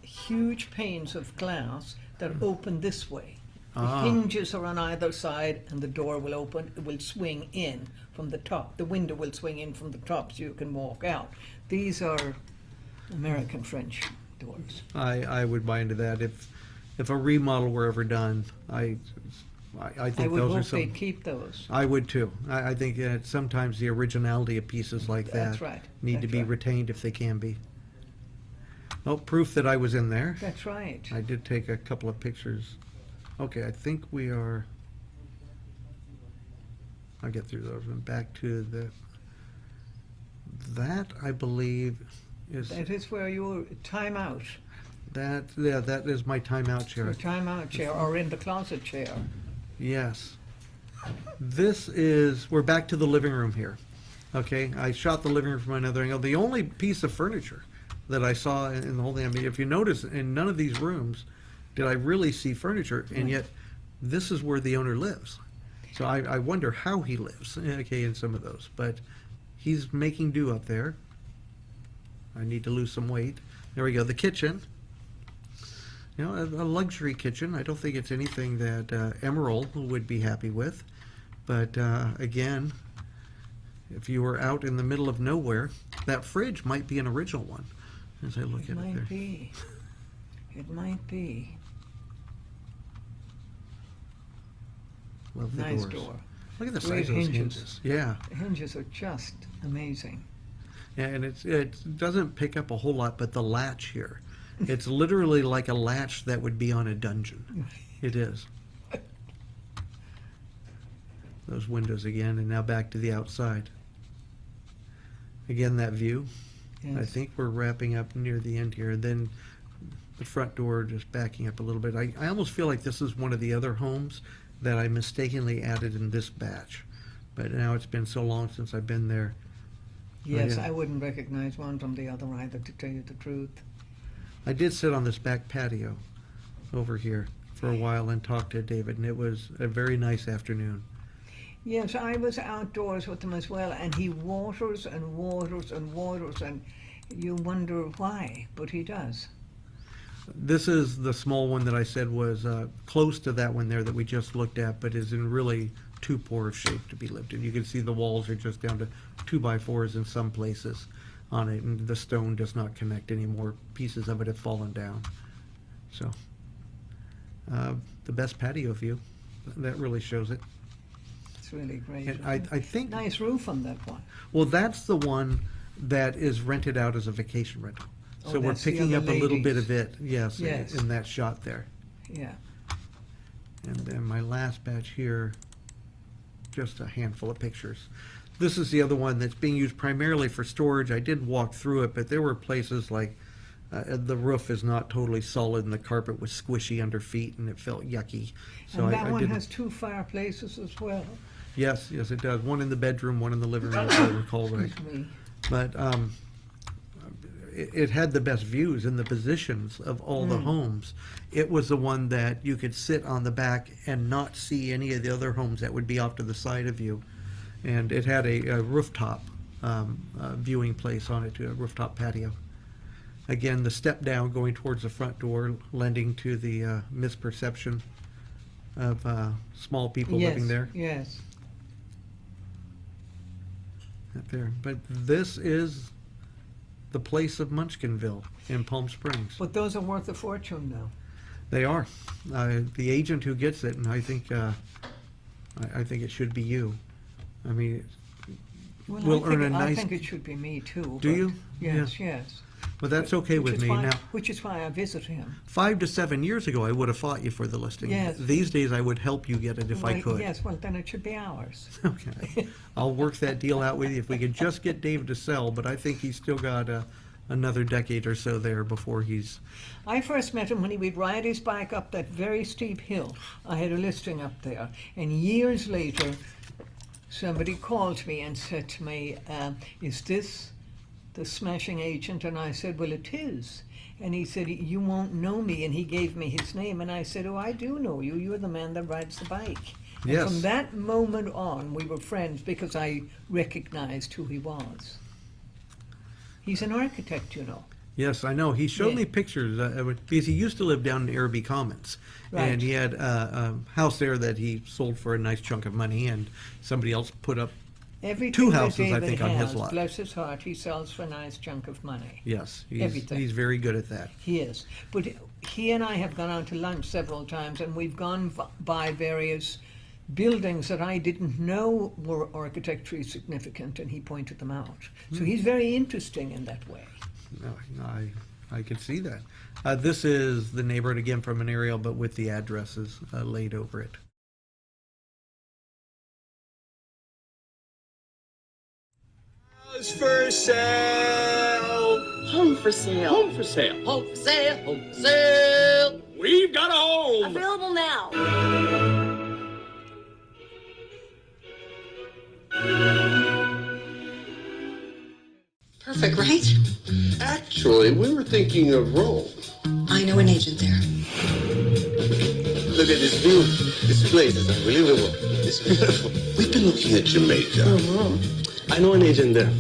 huge panes of glass that open this way. The hinges are on either side, and the door will open. It will swing in from the top. The window will swing in from the top, so you can walk out. These are American French doors. I would buy into that. If a remodel were ever done, I I think would those are hope some... they'd keep those. I would too. I think sometimes the originality of pieces like that That's right. need to That's be right. retained if they can be. Oh, proof that I was in there. That's right. I did take a couple of pictures. Okay, I think we are... I'll get through those and back to the... That, I believe, is... That is where your timeout, That is my timeout chair. your timeout chair, or in the closet chair. Yes. This is, we're back to the living room here. Okay, I shot the living room from another angle. The only piece of furniture that I saw in the whole thing, I mean, if you notice, in none of these rooms did I really see furniture, and yet this is where the owner lives. So I wonder how he lives, okay, in some of those. But he's making do up there. I need to lose some weight. There we go, the kitchen. You know, a luxury kitchen. I don't think it's anything that Emerald would be happy with. But again, if you were out in the middle of nowhere, that fridge might be an original one. As I look It at it there. might be. It might be. Love the Nice doors. door. Look at the Great size of those hinges. hinges. Yeah. The hinges are just amazing. Yeah, and it doesn't pick up a whole lot, but the latch here, it's literally like a latch that would be on a dungeon. It is. Those windows again, and now back to the outside. Again, that view. Yes. I think we're wrapping up near the end here. Then the front door just backing up a little bit. I almost feel like this is one of the other homes that I mistakenly added in this batch. But now it's been so long since I've been there. Yes, yeah. I wouldn't recognize one from the other either, to tell you the truth. I did sit on this back patio over here for a while and talk to David, and it was a very nice afternoon. Yes, I was outdoors with him as well, and he waters and waters and waters, and you wonder why, but he does. This is the small one that I said was close to that one there that we just looked at, but is in really too poor of shape to be lived in. You can see the walls are just down to 2x4s in some places on it, and the stone does not connect anymore. Pieces of it have fallen down. So, the best patio view, that really shows it. It's really great. And I think, Nice roof on that one. well, that's the one that is rented out as a vacation rental. Oh, So we're that's the picking other up a little bit ladies. of it, yes, Yes. in that shot there. Yeah. And then my last batch here, just a handful of pictures. This is the other one that's being used primarily for storage. I did walk through it, but there were places like the roof is not totally solid and the carpet was squishy under feet and it felt yucky. So And that I one didn't. has 2 fireplaces as well. Yes, yes, it does. One in the bedroom, one in the living room, if I recall right. Excuse me. But it had the best views and the positions of all the homes. It was the one that you could sit on the back and not see any of the other homes that would be off to the side of you. And it had a rooftop viewing place on it, too, a rooftop patio. Again, the step down going towards the front door, lending to the misperception of small people living there. Yes. Right there. But this is the place of Munchkinville in Palm Springs. But those are worth a fortune now. They are. The agent who gets it, and I think it should be you. I mean, Well, we'll earn a I nice. think it should be me too. Do but you? Yes, yes. Well, that's okay with me now. Which is why I visit him. 5 to 7 years ago, I would have fought you for the listing. Yes. These days, I would help you get it if I Well, could. Yes, well, then it should be ours. Okay. I'll work that deal out with you if we could just get Dave to sell, but I think he's still got another decade or so there before he's. I first met him when he would ride his bike up that very steep hill. I had a listing up there. And years later, somebody called me and said to me, is this the smashing agent? And I said, well, it is. And he said, you won't know me. And he gave me his name. And I said, oh, I do know you. You're the man that rides the bike. And Yes. from that moment on, we were friends because I recognized who he was. He's an architect, you know. Yes, I know. He showed Yeah. me pictures because he used to live down in Araby Commons. Right. And he had a house there that he sold for a nice chunk of money, and somebody else put up. Everything 2 that houses, I David think, on his has, lot. bless his heart, he sells for a nice chunk of money. Yes, Everything. he's very good at that. He is. But he and I have gone out to lunch several times, and we've gone by various buildings that I didn't know were architecturally significant, and he pointed them out. So he's very interesting in that way. No, I can see that. This is the neighborhood again from an aerial, but with the addresses laid over it. House for sale. Home for sale. Home for sale. Home for sale. Home for sale. We've got a home. Available now. Perfect, right? Actually, we were thinking of Rome. I know an agent there. Look at this view. This place is unbelievable. It's beautiful. We've been looking at Jamaica. I know an agent there.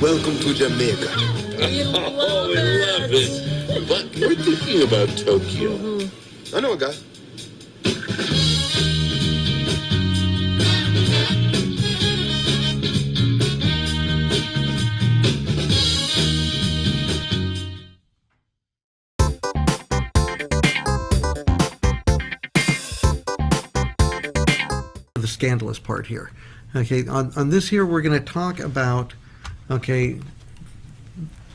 Welcome to Jamaica. We love Oh, we love it. But we're thinking about Tokyo. I know a guy. The scandalous part here. Okay, on this here, we're going to talk about, okay,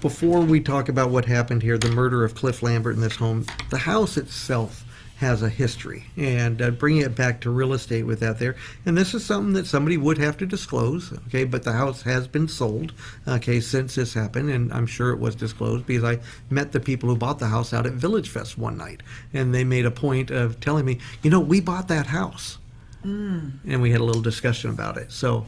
before we talk about what happened here, the murder of Cliff Lambert in this home, the house itself has a history, and bringing it back to real estate with that there, and this is something that somebody would have to disclose, okay, but the house has been sold, okay, since this happened, and I'm sure it was disclosed because I met the people who bought the house out at Village Fest one night, and they made a point of telling me, you know, we bought that house. And we had a little discussion about it. So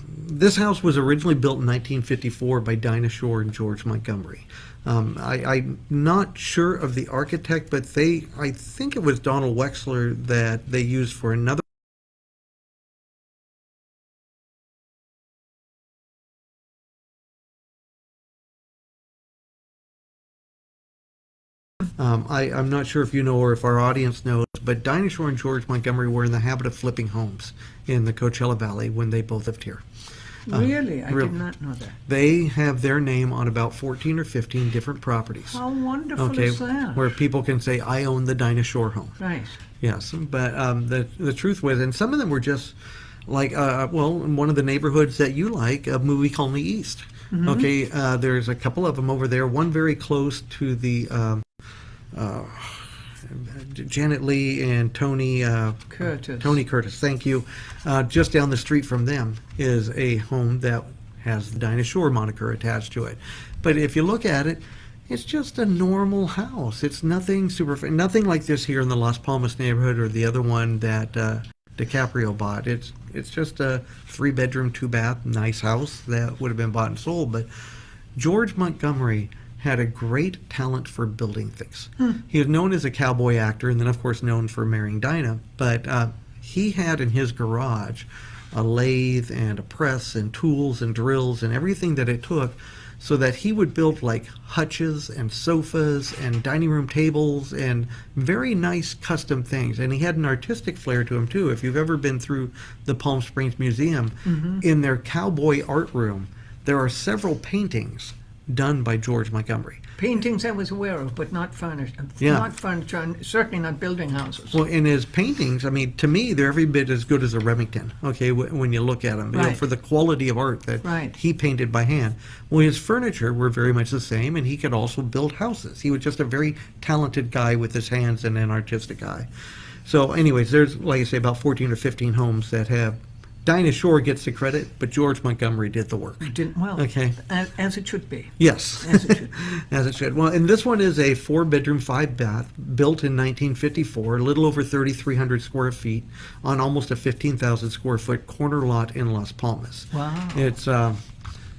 this house was originally built in 1954 by Dinah Shore and George Montgomery. I'm not sure of the architect, but I think it was Donald Wexler that they used for another I'm not sure if you know or if our audience knows, but Dinah Shore and George Montgomery were in the habit of flipping homes in the Coachella Valley when they both lived here. Really? I real- did not know that. They have their name on about 14 or 15 different properties. How wonderful Okay, is that? where people can say, I own the Dinah Shore home. Right. Yes, but the truth was, and some of them were just like, in one of the neighborhoods that you like, a movie called The East. Mm-hmm. Okay, there's a couple of them over there, one very close to the Janet Leigh and Tony Curtis. Tony Curtis, thank you. Just down the street from them is a home that has the Dinah Shore moniker attached to it. But if you look at it, it's just a normal house. It's nothing nothing like this here in the Las Palmas neighborhood or the other one that DiCaprio bought. It's just a 3-bedroom, 2-bath, nice house that would have been bought and sold. But George Montgomery had a great talent for building things. He was known as a cowboy actor, and then of course known for marrying Dinah. But he had in his garage a lathe and a press and tools and drills and everything that it took, so that he would build like hutches and sofas and dining room tables and very nice custom things. And he had an artistic flair to him too. If you've ever been through the Palm Springs Museum, in their cowboy art room, there are several paintings done by George Montgomery. Paintings I was aware of, but not furniture. Yeah. Not furniture, and certainly not building houses. Well, in his paintings, I mean, to me, they're every bit as good as a Remington, okay, when you look at them, you know, Right. for the quality of art that Right. he painted by hand. Well, his furniture were very much the same, and he could also build houses. He was just a very talented guy with his hands and an artistic eye. So anyways, there's, like I say, about 14 or 15 homes that have. Dinah Shore gets the credit, but George Montgomery did the work. Okay. Okay. As it should be. Yes, As it should be. as it should. Well, and this one is a 4-bedroom, 5-bath, built in 1954, a little over 3,300 square feet, on almost a 15,000 square foot corner lot in Las Palmas. Wow.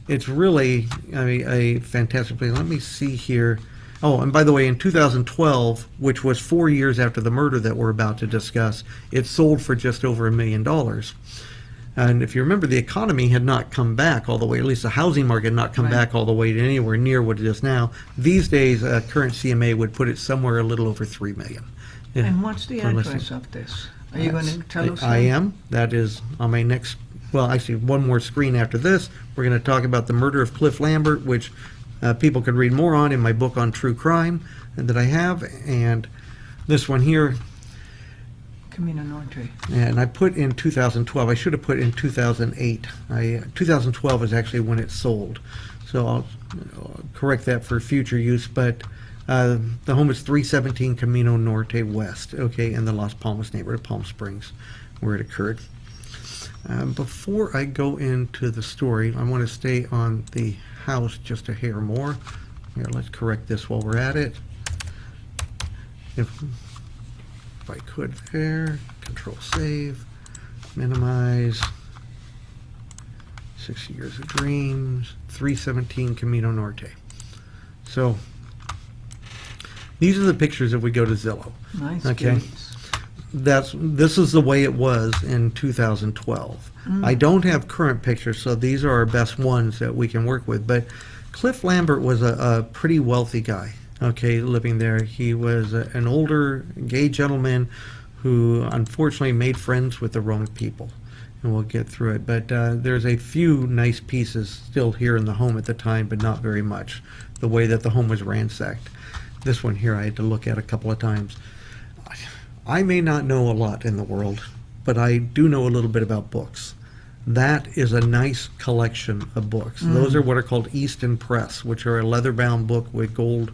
It's really, I mean, a fantastic place. Let me see here. Oh, and by the way, in 2012, which was 4 years after the murder that we're about to discuss, it sold for just over $1 million. And if you remember, the economy had not come back all the way, at least the housing market had not come Right. back all the way to anywhere near what it is now. These days, current CMA would put it somewhere a little over $3 million. Yeah, And what's the for address listing. of this? Are you going to tell us? I that? am. That is on my next, well, actually, one more screen after this. We're going to talk about the murder of Cliff Lambert, which people could read more on in my book on true crime that I have. And this one here, Camino Norte. and I put in 2012. I should have put in 2008. 2012 is actually when it sold. So I'll correct that for future use. But the home is 317 Camino Norte West, okay, in the Las Palmas neighborhood of Palm Springs, where it occurred. Before I go into the story, I want to stay on the house just a hair more. Here, let's correct this while we're at it. If I could there, Control Save, minimize, 60 Years of Dreams, 317 Camino Norte. So these are the pictures if we go to Zillow. Nice. Okay. Gates. This is the way it was in 2012. I don't have current pictures, so these are our best ones that we can work with. But Cliff Lambert was a pretty wealthy guy, okay, living there. He was an older gay gentleman who unfortunately made friends with the wrong people. And we'll get through it. But there's a few nice pieces still here in the home at the time, but not very much, the way that the home was ransacked. This one here I had to look at a couple of times. I may not know a lot in the world, but I do know a little bit about books. That is a nice collection of books. Those are what are called Easton Press, which are a leather-bound book with gold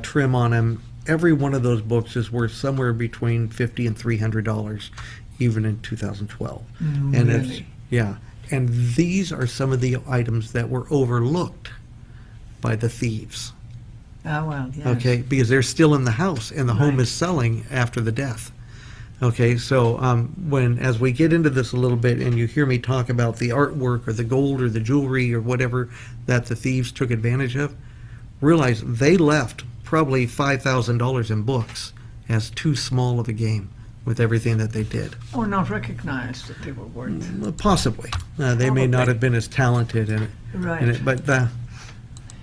trim on them. Every one of those books is worth somewhere between $50 and $300, even in 2012. And it's, Really? yeah, and these are some of the items that were overlooked by the thieves. Ah, well, yes. Okay, because they're still in the house and the home Right. is selling after the death. Okay, so as we get into this a little bit and you hear me talk about the artwork or the gold or the jewelry or whatever that the thieves took advantage of, realize they left probably $5,000 in books as too small of a game with everything that they did. Or not recognized that they were worth. Well, possibly. They may not Probably. have been as talented in it. Right. But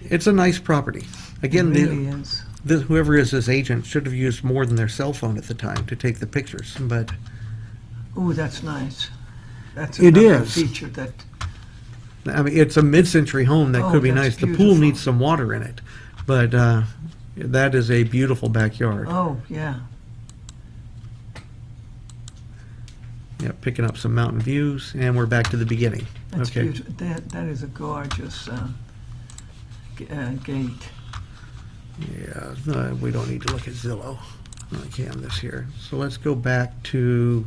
it's a nice property. Again, It really is. whoever is this agent should have used more than their cell phone at the time to take the pictures, but Oh, that's nice. That's It another is. feature that. I mean, it's a mid-century home that Oh, could be that's nice. The pool beautiful. needs some water in it, but that is a beautiful backyard. Oh, yeah. Yeah, picking up some mountain views, and we're back to the beginning. That's Okay. beautiful. That is a gorgeous gate. Yeah, we don't need to look at Zillow on Canvas here. So let's go back to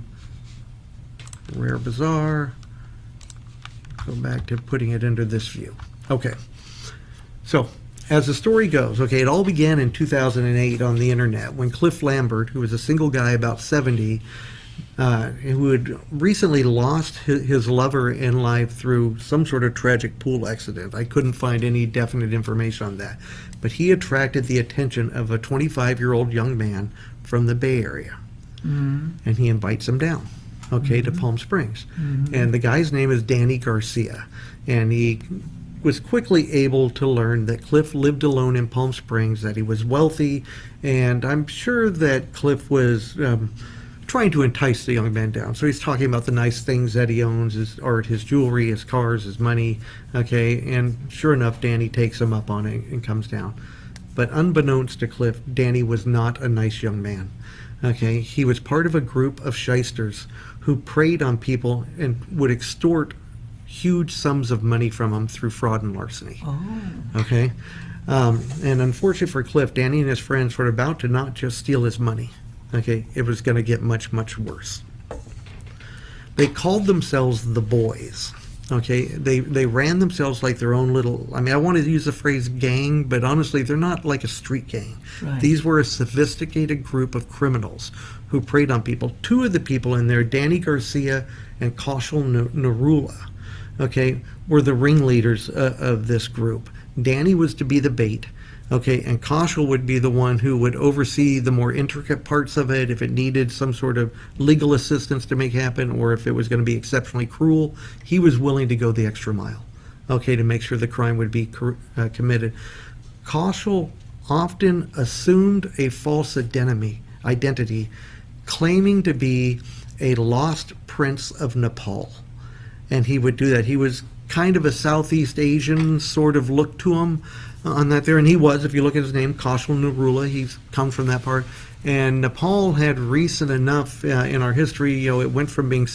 Rare Bazaar. Go back to putting it under this view. Okay. So, as the story goes, okay, it all began in 2008 on the internet when Cliff Lambert, who was a single guy about 70, who had recently lost his lover in life through some sort of tragic pool accident. I couldn't find any definite information on that. But he attracted the attention of a 25-year-old young man from the Bay Area. And he invites him down, okay, to Palm Springs. And the guy's name is Danny Garcia. And he was quickly able to learn that Cliff lived alone in Palm Springs, that he was wealthy, and I'm sure that Cliff was trying to entice the young man down. So he's talking about the nice things that he owns, his art, his jewelry, his cars, his money, okay, and sure enough, Danny takes him up on it and comes down. But unbeknownst to Cliff, Danny was not a nice young man, okay? He was part of a group of shysters who preyed on people and would extort huge sums of money from them through fraud and larceny, okay? And unfortunately for Cliff, Danny and his friends were about to not just steal his money, okay? It was going to get much, much worse. They called themselves the Boys, okay? They ran themselves like their own little, I mean, I want to use the phrase gang, but honestly, they're not like a street gang. Right. These were a sophisticated group of criminals who preyed on people. Two of the people in there, Danny Garcia and Kaushal Narula, okay, were the ringleaders of this group. Danny was to be the bait, okay, and Kaushal would be the one who would oversee the more intricate parts of it if it needed some sort of legal assistance to make happen, or if it was going to be exceptionally cruel. He was willing to go the extra mile, okay, to make sure the crime would be committed. Kaushal often assumed a false identity, claiming to be a lost prince of Nepal. And he would do that. He was kind of a Southeast Asian sort of look to him on that there. And he was, if you look at his name, Kaushal Narula, he's come from that part. And Nepal had recent enough in our history, you know, it went from being,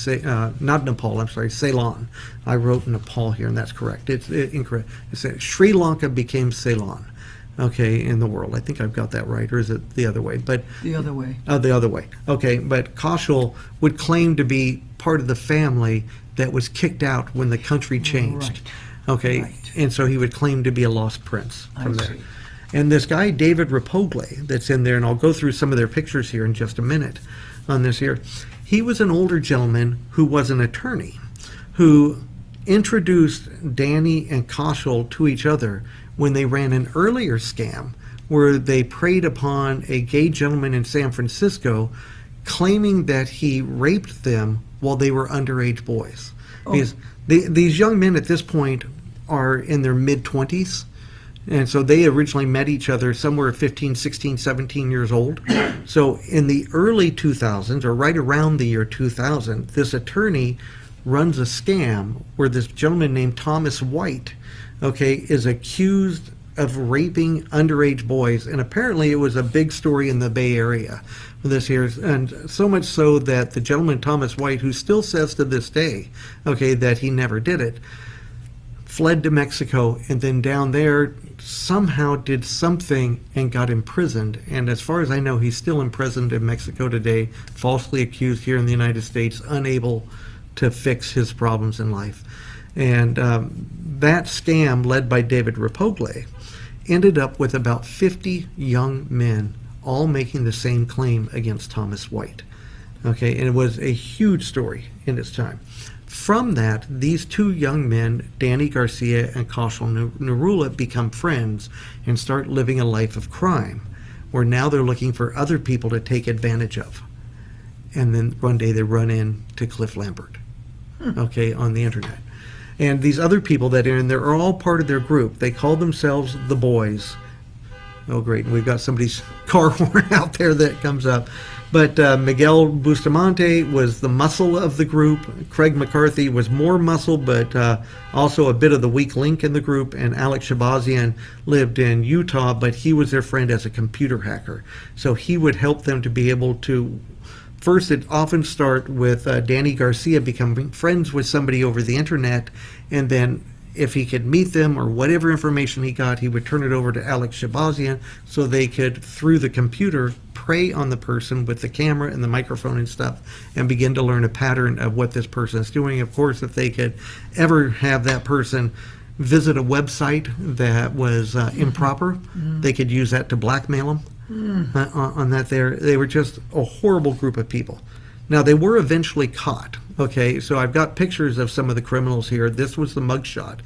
not Nepal, I'm sorry, Ceylon. I wrote Nepal here, and that's correct. It's incorrect. It's Sri Lanka became Ceylon, okay, in the world. I think I've got that right, or is it the other way? But The other way. the other way. Okay, but Kaushal would claim to be part of the family that was kicked out when the country changed. Right. Okay, Right. and so he would claim to be a lost prince from I there. see. And this guy, David Rapogle, that's in there, and I'll go through some of their pictures here in just a minute on this here. He was an older gentleman who was an attorney who introduced Danny and Kaushal to each other when they ran an earlier scam where they preyed upon a gay gentleman in San Francisco, claiming that he raped them while they were underage boys. Because these young men at this point are in their mid-20s, and so they originally met each other somewhere 15, 16, 17 years old. So in the early 2000s, or right around the year 2000, this attorney runs a scam where this gentleman named Thomas White, okay, is accused of raping underage boys, and apparently it was a big story in the Bay Area for this here, and so much so that the gentleman Thomas White, who still says to this day, okay, that he never did it, fled to Mexico, and then down there somehow did something and got imprisoned. And as far as I know, he's still imprisoned in Mexico today, falsely accused here in the United States, unable to fix his problems in life. And that scam, led by David Rapogle, ended up with about 50 young men all making the same claim against Thomas White. Okay, and it was a huge story in its time. From that, these two young men, Danny Garcia and Kaushal Narula, become friends and start living a life of crime, where now they're looking for other people to take advantage of. And then one day they run into Cliff Lambert, okay, on the internet. And these other people that are in there are all part of their group. They call themselves the Boys. Oh, great. We've got somebody's car horn out there that comes up. But Miguel Bustamante was the muscle of the group. Craig McCarthy was more muscle, but also a bit of the weak link in the group. And Alex Shabazian lived in Utah, but he was their friend as a computer hacker. So he would help them to be able to. First, it often start with Danny Garcia becoming friends with somebody over the internet, and then if he could meet them or whatever information he got, he would turn it over to Alex Shabazian so they could, through the computer, prey on the person with the camera and the microphone and stuff and begin to learn a pattern of what this person is doing. Of course, if they could ever have that person visit a website that was improper, they could use that to blackmail them on that there. They were just a horrible group of people. Now, they were eventually caught. Okay, so I've got pictures of some of the criminals here. This was the mugshot,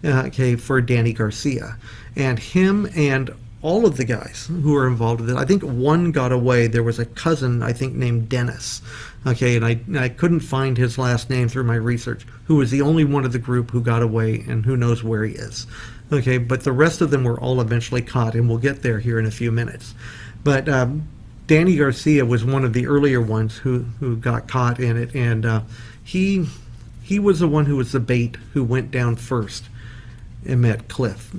okay, for Danny Garcia. And him and all of the guys who were involved with it, I think one got away. There was a cousin, I think, named Dennis. Okay, and I couldn't find his last name through my research, who was the only one of the group who got away, and who knows where he is. Okay, but the rest of them were all eventually caught, and we'll get there here in a few minutes. But Danny Garcia was one of the earlier ones who got caught in it, and he was the one who was the bait who went down first and met Cliff.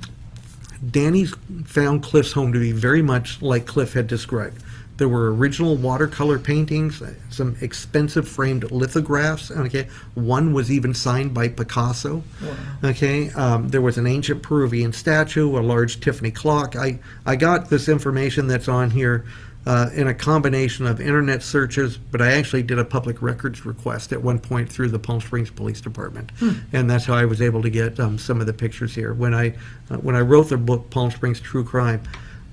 Danny found Cliff's home to be very much like Cliff had described. There were original watercolor paintings, some expensive framed lithographs. Okay, one was even signed by Picasso. Wow. Okay, there was an ancient Peruvian statue, a large Tiffany clock. I got this information that's on here in a combination of internet searches, but I actually did a public records request at one point through the Palm Springs Police Department, and that's how I was able to get some of the pictures here. When I wrote the book Palm Springs True Crime,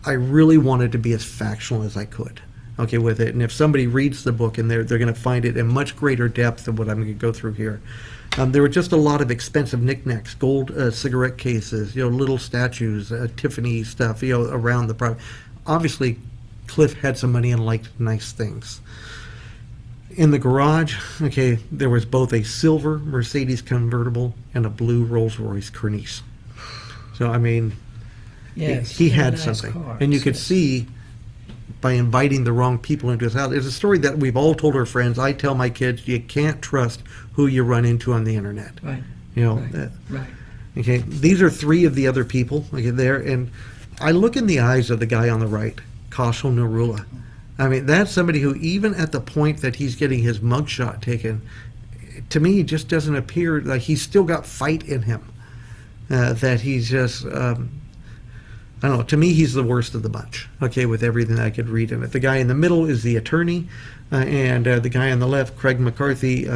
I really wanted to be as factual as I could, okay, with it. And if somebody reads the book, and they're going to find it in much greater depth than what I'm going to go through here. There were just a lot of expensive knickknacks, gold cigarette cases, little statues, Tiffany stuff, around the property. Obviously, Cliff had some money and liked nice things. In the garage, okay, there was both a silver Mercedes convertible and a blue Rolls-Royce Corniche. So, I mean, Yes, he had nice something. cars, And you could yes. see by inviting the wrong people into his house. It's a story that we've all told our friends. I tell my kids, you can't trust who you run into on the internet. Right. Right. Okay, these are three of the other people, okay, there. And I look in the eyes of the guy on the right, Kaushal Narula. I mean, that's somebody who, even at the point that he's getting his mugshot taken, to me, it just doesn't appear like he's still got fight in him. That he's just, I don't know, to me, he's the worst of the bunch, okay, with everything I could read in it. The guy in the middle is the attorney, and the guy on the left, Craig McCarthy,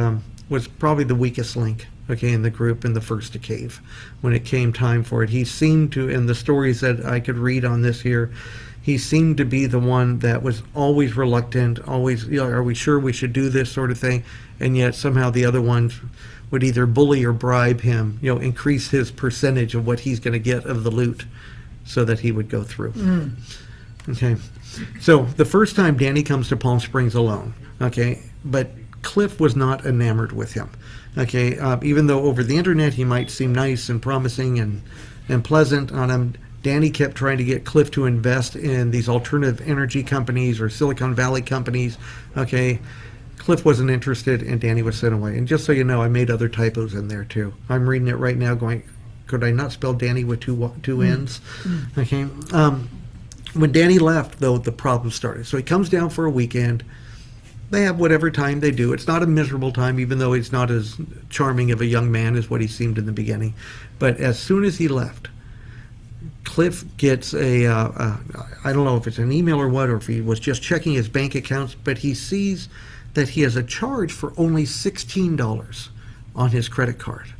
was probably the weakest link, okay, in the group and the first to cave when it came time for it. He seemed to, in the stories that I could read on this here, he seemed to be the one that was always reluctant, always, are we sure we should do this sort of thing? And yet somehow the other ones would either bully or bribe him, increase his percentage of what he's going to get of the loot so that he would go through. Okay. So the first time Danny comes to Palm Springs alone, okay, but Cliff was not enamored with him. Okay, even though over the internet he might seem nice and promising and pleasant on him, Danny kept trying to get Cliff to invest in these alternative energy companies or Silicon Valley companies. Okay, Cliff wasn't interested, and Danny was sent away. And just so you know, I made other typos in there too. I'm reading it right now going, could I not spell Danny with two N's? Okay. When Danny left, though, the problem started. So he comes down for a weekend. They have whatever time they do. It's not a miserable time, even though he's not as charming of a young man as what he seemed in the beginning. But as soon as he left, Cliff gets I don't know if it's an email or what, or if he was just checking his bank accounts, but he sees that he has a charge for only $16 on his credit card.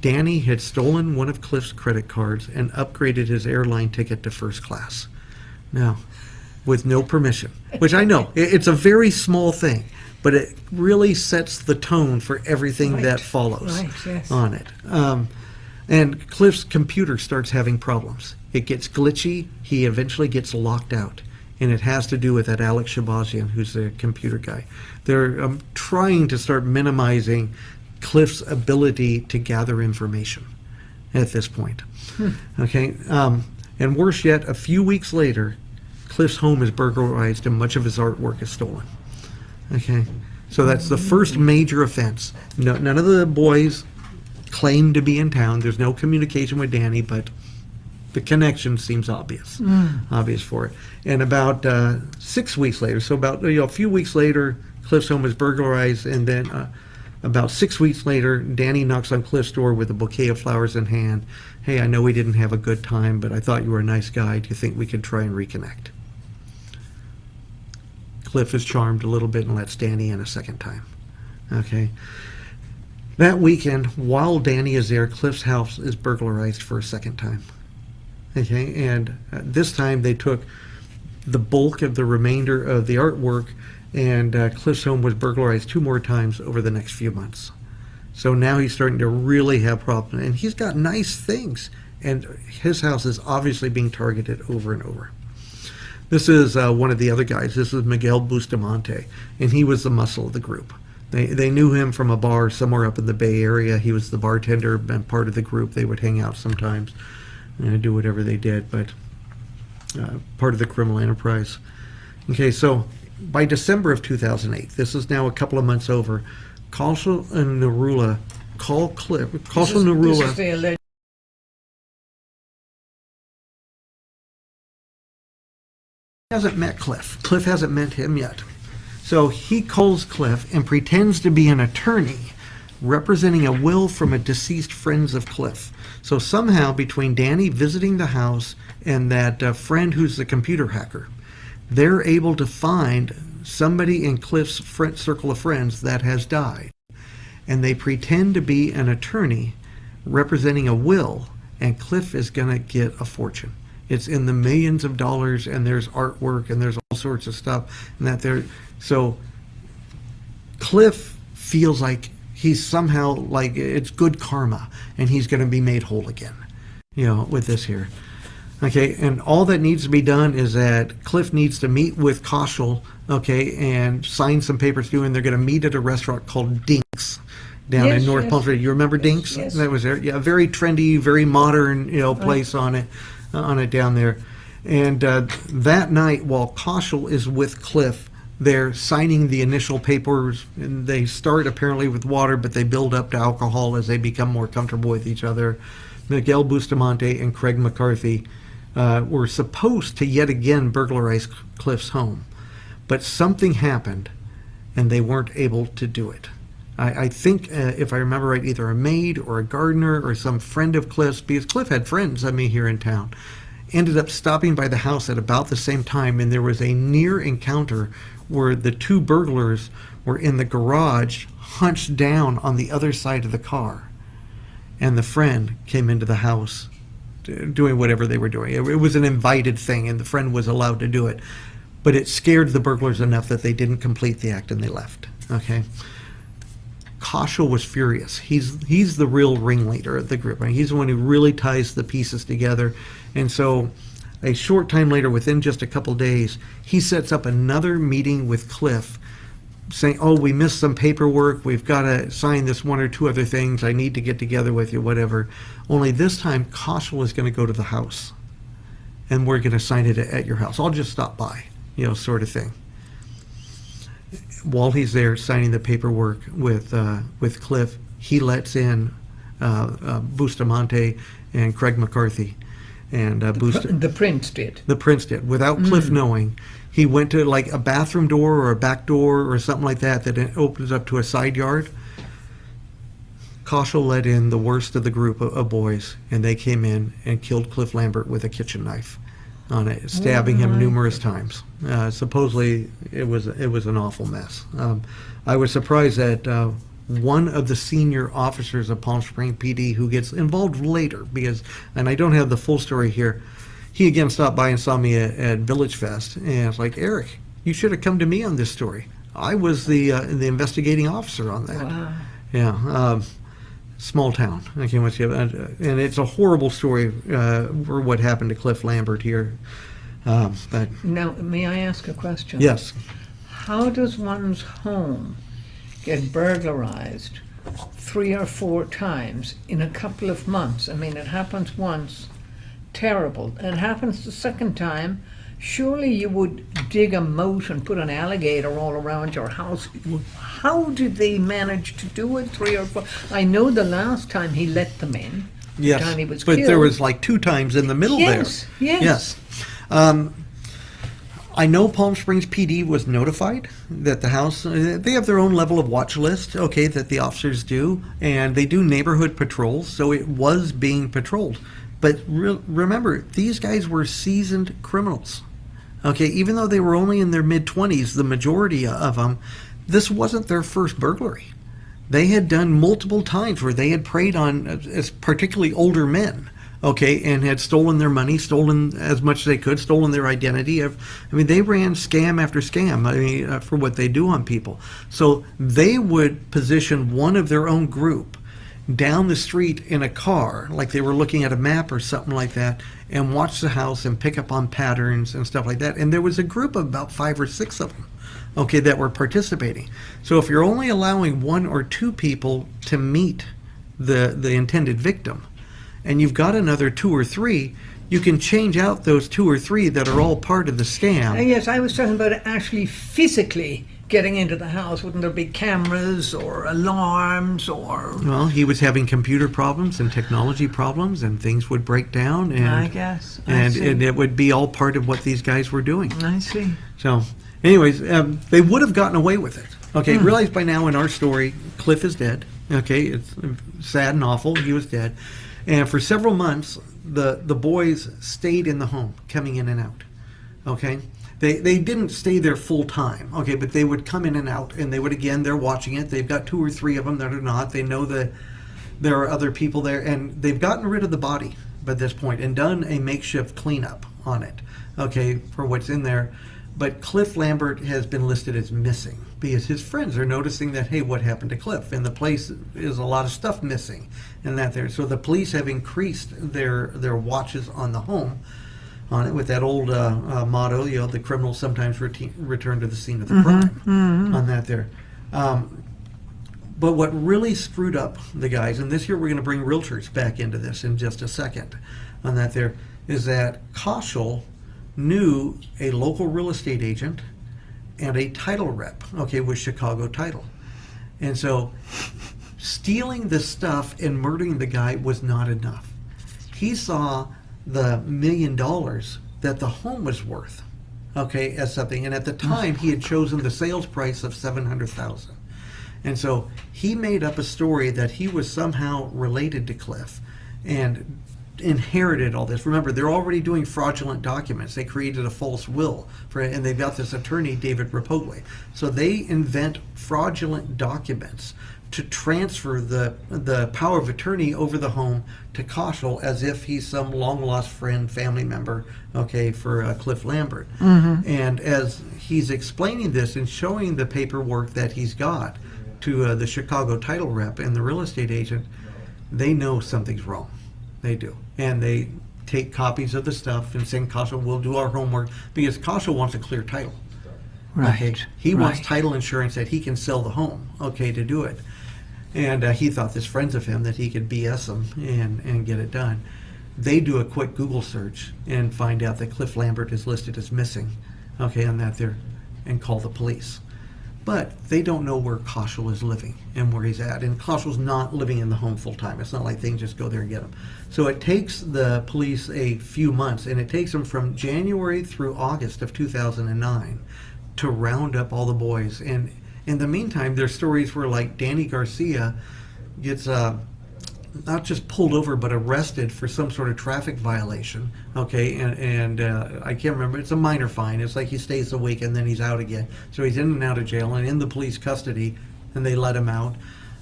Danny had stolen one of Cliff's credit cards and upgraded his airline ticket to first class. Now, with no permission, which I know, it's a very small thing, but it really sets the tone for everything that follows on it. And Cliff's computer starts having problems. It gets glitchy. He eventually gets locked out. And it has to do with that Alex Shabazian, who's the computer guy. They're trying to start minimizing Cliff's ability to gather information at this point. Okay. And worse yet, a few weeks later, Cliff's home is burglarized and much of his artwork is stolen. Okay, so that's the first major offense. No, none of the boys claim to be in town. There's no communication with Danny, but the connection seems obvious for it. And about 6 weeks later, so about a few weeks later, Cliff's home is burglarized, and then about 6 weeks later, Danny knocks on Cliff's door with a bouquet of flowers in hand. Hey, I know we didn't have a good time, but I thought you were a nice guy. Do you think we could try and reconnect? Cliff is charmed a little bit and lets Danny in a second time. Okay. That weekend, while Danny is there, Cliff's house is burglarized for a second time. Okay, and this time they took the bulk of the remainder of the artwork, and Cliff's home was burglarized 2 more times over the next few months. So now he's starting to really have problems, and he's got nice things, and his house is obviously being targeted over and over. This is one of the other guys. This is Miguel Bustamante, and he was the muscle of the group. They knew him from a bar somewhere up in the Bay Area. He was the bartender and part of the group. They would hang out sometimes and do whatever they did, but part of the criminal enterprise. Okay, so by December of 2008, this is now a couple of months over, Kaushal and Narula call Cliff. Kaushal and Narula. This is the alleged. Hasn't met Cliff. Cliff hasn't met him yet. So he calls Cliff and pretends to be an attorney representing a will from a deceased friends of Cliff. So somehow between Danny visiting the house and that friend who's the computer hacker, they're able to find somebody in Cliff's circle of friends that has died. And they pretend to be an attorney representing a will, and Cliff is going to get a fortune. It's in the millions of dollars, and there's artwork, and there's all sorts of stuff. And that there, so Cliff feels like he's somehow like it's good karma, and he's going to be made whole again, with this here. Okay, and all that needs to be done is that Cliff needs to meet with Kaushal, okay, and sign some papers too, and they're going to meet at a restaurant called Dinks down in North Palm Springs. You remember Dinks? Yes. That was there. Yeah, very trendy, very modern, place on it down there. And that night, while Kaushal is with Cliff, they're signing the initial papers, and they start apparently with water, but they build up to alcohol as they become more comfortable with each other. Miguel Bustamante and Craig McCarthy were supposed to yet again burglarize Cliff's home, but something happened, and they weren't able to do it. I think, if I remember right, either a maid or a gardener or some friend of Cliff's, because Cliff had friends, here in town, ended up stopping by the house at about the same time, and there was a near encounter where the 2 burglars were in the garage, hunched down on the other side of the car, and the friend came into the house doing whatever they were doing. It was an invited thing, and the friend was allowed to do it, but it scared the burglars enough that they didn't complete the act and they left. Okay. Kaushal was furious. He's the real ringleader of the group. He's the one who really ties the pieces together. And so a short time later, within just a couple days, he sets up another meeting with Cliff saying, oh, we missed some paperwork. We've got to sign this 1 or 2 other things. I need to get together with you, whatever. Only this time, Kaushal is going to go to the house, and we're going to sign it at your house. I'll just stop by, sort of thing. While he's there signing the paperwork with Cliff, he lets in Bustamante and Craig McCarthy. And The prince did. The prince did, without Cliff knowing. He went to like a bathroom door or a back door or something like that it opens up to a side yard. Kaushal let in the worst of the group of boys, and they came in and killed Cliff Lambert with a kitchen knife on it, stabbing him numerous times. Supposedly, it was an awful mess. I was surprised that one of the senior officers of Palm Springs PD, who gets involved later, and I don't have the full story here, he again stopped by and saw me at Village Fest, and I was like, Eric, you should have come to me on this story. I was the investigating officer on that. Wow. Yeah. Small town. I can't watch it. And it's a horrible story for what happened to Cliff Lambert here. But Now, may I ask a question? yes, How does one's home get burglarized 3 or 4 times in a couple of months? It happens once, terrible. It happens the second time. Surely you would dig a moat and put an alligator all around your house. How did they manage to do it 3 or 4? I know the last time he let them in. Yes, The time he was but killed. there was like 2 times in the middle Yes, there. yes. I know Palm Springs PD was notified that the house, they have their own level of watch list, okay, that the officers do, and they do neighborhood patrols, so it was being patrolled. But remember, these guys were seasoned criminals, okay, even though they were only in their mid-20s, the majority of them, this wasn't their first burglary. They had done multiple times where they had preyed on particularly older men, okay, and had stolen their money, stolen as much as they could, stolen their identity. They ran scam after scam, for what they do on people. So they would position one of their own group down the street in a car, like they were looking at a map or something like that, and watch the house and pick up on patterns and stuff like that. And there was a group of about 5 or 6 of them, okay, that were participating. So if you're only allowing 1 or 2 people to meet the intended victim, and you've got another 2 or 3, you can change out those 2 or 3 that are all part of the scam. Yes, I was talking about actually physically getting into the house. Wouldn't there be cameras or alarms or... Well, he was having computer problems and technology problems, and things would break down, and I guess. and it would be all part of what these guys were doing. I see. So, anyways, they would have gotten away with it. Okay, realize by now in our story, Cliff is dead. Okay, it's sad and awful. He was dead. And for several months, the boys stayed in the home, coming in and out. Okay? They didn't stay there full time, okay, but they would come in and out, and they would, again, they're watching it. They've got 2 or 3 of them that are not. They know that there are other people there, and they've gotten rid of the body by this point and done a makeshift cleanup on it, okay, for what's in there. But Cliff Lambert has been listed as missing because his friends are noticing that, hey, what happened to Cliff? And the place is a lot of stuff missing and that there. So the police have increased their watches on the home on it with that old motto, the criminals sometimes return to the scene of the crime on that there. But what really screwed up the guys, and this year we're going to bring realtors back into this in just a second on that there, is that Coachella knew a local real estate agent and a title rep, okay, with Chicago Title. And so stealing the stuff and murdering the guy was not enough. He saw the $1 million that the home was worth, okay, as something. And at the time, he had chosen the sales price of $700,000. And so he made up a story that he was somehow related to Cliff and inherited all this. Remember, they're already doing fraudulent documents. They created a false will and they've got this attorney, David Rapogli. So they invent fraudulent documents to transfer the power of attorney over the home to Coachella as if he's some long-lost friend, family member, okay, for Cliff Lambert. And as he's explaining this and showing the paperwork that he's got to the Chicago Title rep and the real estate agent, they know something's wrong. They do. And they take copies of the stuff and saying, Coachella, we'll do our homework, because Coachella wants a clear title. Right. Okay? He wants title insurance that he can sell the home, okay, to do it. And he thought this friends of him that he could BS them and get it done. They do a quick Google search and find out that Cliff Lambert is listed as missing, okay, on that there, and call the police. But they don't know where Coachella is living and where he's at. And Coachella's not living in the home full time. It's not like they can just go there and get him. So it takes the police a few months, and it takes them from January through August of 2009 to round up all the boys. And in the meantime, there's stories where, like, Danny Garcia gets not just pulled over but arrested for some sort of traffic violation, okay, and I can't remember, it's a minor fine. It's like he stays a week and then he's out again. So he's in and out of jail and in the police custody, and they let him out.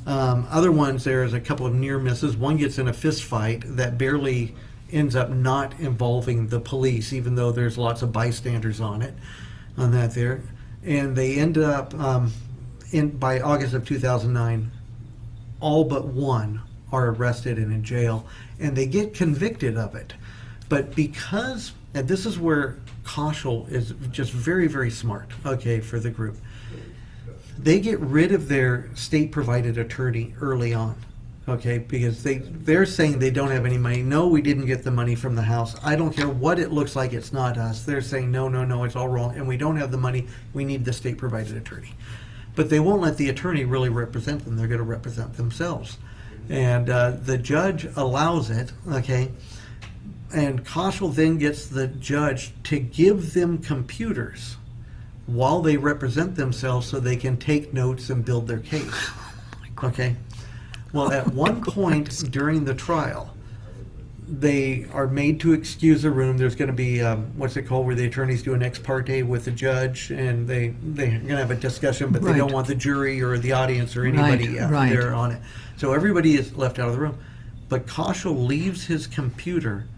Other ones, there's a couple of near misses. One gets in a fist fight that barely ends up not involving the police, even though there's lots of bystanders on it, on that there. And they end up, by August of 2009, all but one are arrested and in jail, and they get convicted of it. But because, and this is where Coachella is just very, very smart, okay, for the group. They get rid of their state-provided attorney early on, Okay, because they're saying they don't have any money. No, we didn't get the money from the house. I don't care what it looks like, it's not us. They're saying no, it's all wrong, and we don't have the money. We need the state provided attorney. But they won't let the attorney really represent them. They're going to represent themselves. And the judge allows it, okay? And Koschel then gets the judge to give them computers while they represent themselves so they can take notes and build their case. Okay? Well, at one point during the trial, they are made to excuse a room. There's going to be, what's it called, where the attorneys do an ex parte with the judge, and they're going to have a discussion, but they don't want the jury or the audience or anybody there on it. So everybody is left out of the room. But Koschel leaves his computer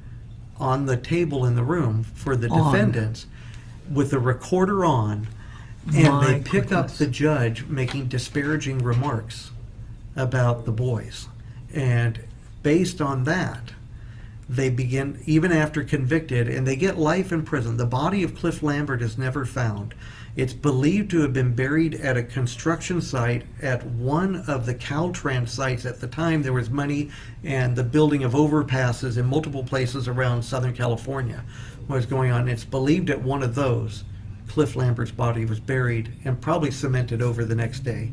on the table in the room for the defendants with the recorder on, and they pick up the judge making disparaging remarks about the boys. And based on that, they begin, even after convicted, and they get life in prison. The body of Cliff Lambert is never found. It's believed to have been buried at a construction site at one of the Caltrans sites. At the time, there was money and the building of overpasses in multiple places around Southern California was going on. It's believed at one of those, Cliff Lambert's body was buried and probably cemented over the next day,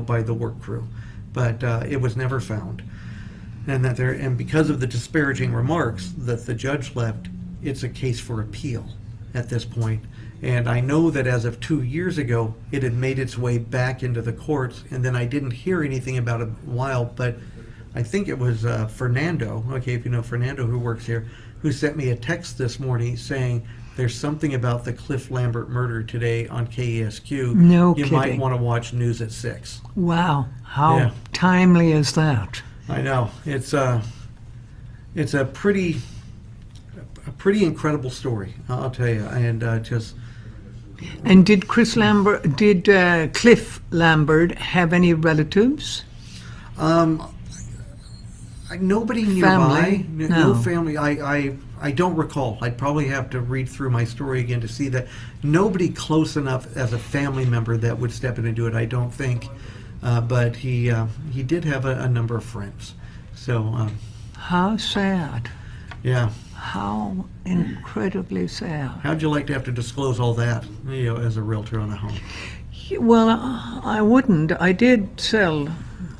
by the work crew. But it was never found. And because of the disparaging remarks that the judge left, it's a case for appeal at this point. And I know that as of 2 years ago, it had made its way back into the courts, and then I didn't hear anything about it in a while, but I think it was Fernando, okay, if you know Fernando who works here, who sent me a text this morning saying there's something about the Cliff Lambert murder today on KESQ. No You kidding. might want to watch news at 6. Wow, how timely is that? I know. It's a pretty incredible story, I'll tell you, and And did Cliff Lambert have any relatives? nobody nearby. Family? No No. family. I don't recall. I'd probably have to read through my story again to see that. Nobody close enough as a family member that would step in and do it, I don't think. But he did have a number of friends. So, How sad. yeah. How incredibly sad. How'd you like to have to disclose all that, as a realtor on a home? Well, I wouldn't. I did sell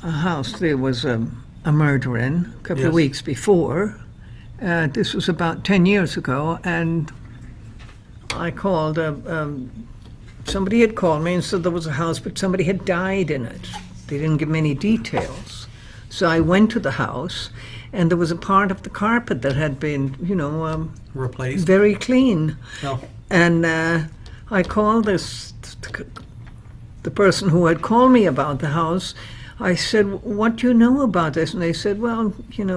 a house there was a murder in a couple of Yes. weeks before. This was about 10 years ago, and I called, somebody had called me and said there was a house, but somebody had died in it. They didn't give me any details. So I went to the house, and there was a part of the carpet that had been, Replaced? very clean. No. And I called the person who had called me about the house. I said, "What do you know about this?" And they said, "Well,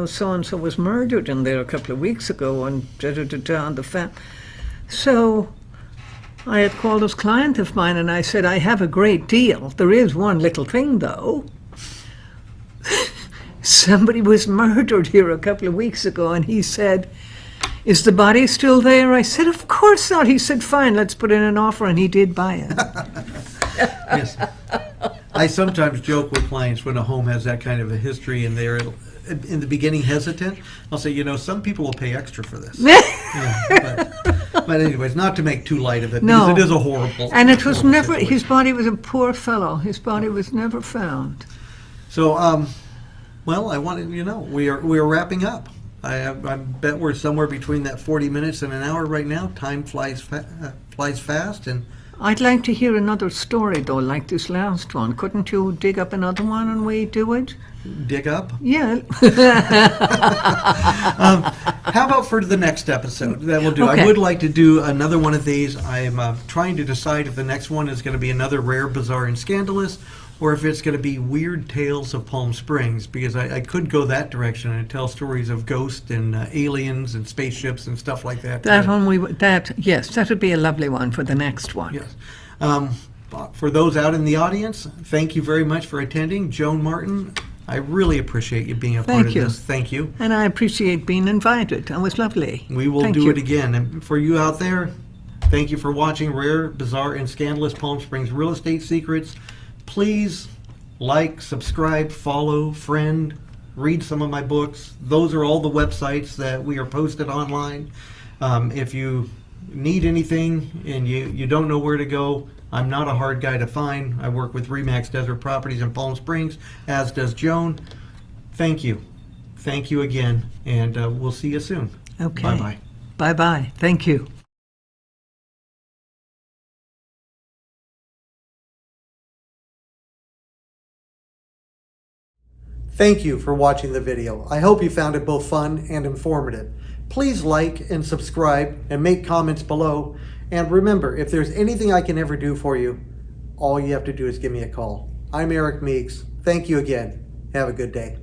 so-and-so was murdered in there a couple of weeks ago, and da-da-da-da, and the So I had called this client of mine, and I said, "I have a great deal. There is one little thing, though. Somebody was murdered here a couple of weeks ago," and he said, "Is the body still there?" I said, "Of course not." He said, "Fine, let's put in an offer," and he did buy it. Yes. I sometimes joke with clients when a home has that kind of a history and they're in the beginning hesitant. I'll say, some people will pay extra for this. But anyways, not to make too light of it, because No. it is a horrible. And it was horrible never, situation. his body was a poor fellow. His body was never found. So, well, I wanted we are wrapping up. I bet we're somewhere between that 40 minutes and an hour right now. Time flies fast, and I'd like to hear another story, though, like this last one. Couldn't you dig up another one and we do it? dig up. Yeah. How about for the next episode? That we'll do. Okay. I would like to do another one of these. I'm trying to decide if the next one is going to be another Rare, Bizarre, and Scandalous, or if it's going to be Weird Tales of Palm Springs, because I could go that direction and tell stories of ghosts and aliens and spaceships and stuff like that. That would be a lovely one for the next one. Yes. For those out in the audience, thank you very much for attending. Joan Martin, I really appreciate you being a part of you. this. Thank you. And I appreciate being invited. It was lovely. We will Thank do you. it again. And for you out there, thank you for watching Rare, Bizarre, and Scandalous Palm Springs Real Estate Secrets. Please like, subscribe, follow, friend, read some of my books. Those are all the websites that we are posted online. If you need anything and you don't know where to go, I'm not a hard guy to find. I work with Remax Desert Properties in Palm Springs, as does Joan. Thank you. Thank you again, and we'll see you soon. Okay. Bye-bye. Bye-bye. Thank you. Thank you for watching the video. I hope you found it both fun and informative. Please like and subscribe and make comments below. And remember, if there's anything I can ever do for you, all you have to do is give me a call. I'm Eric Meeks. Thank you again. Have a good day.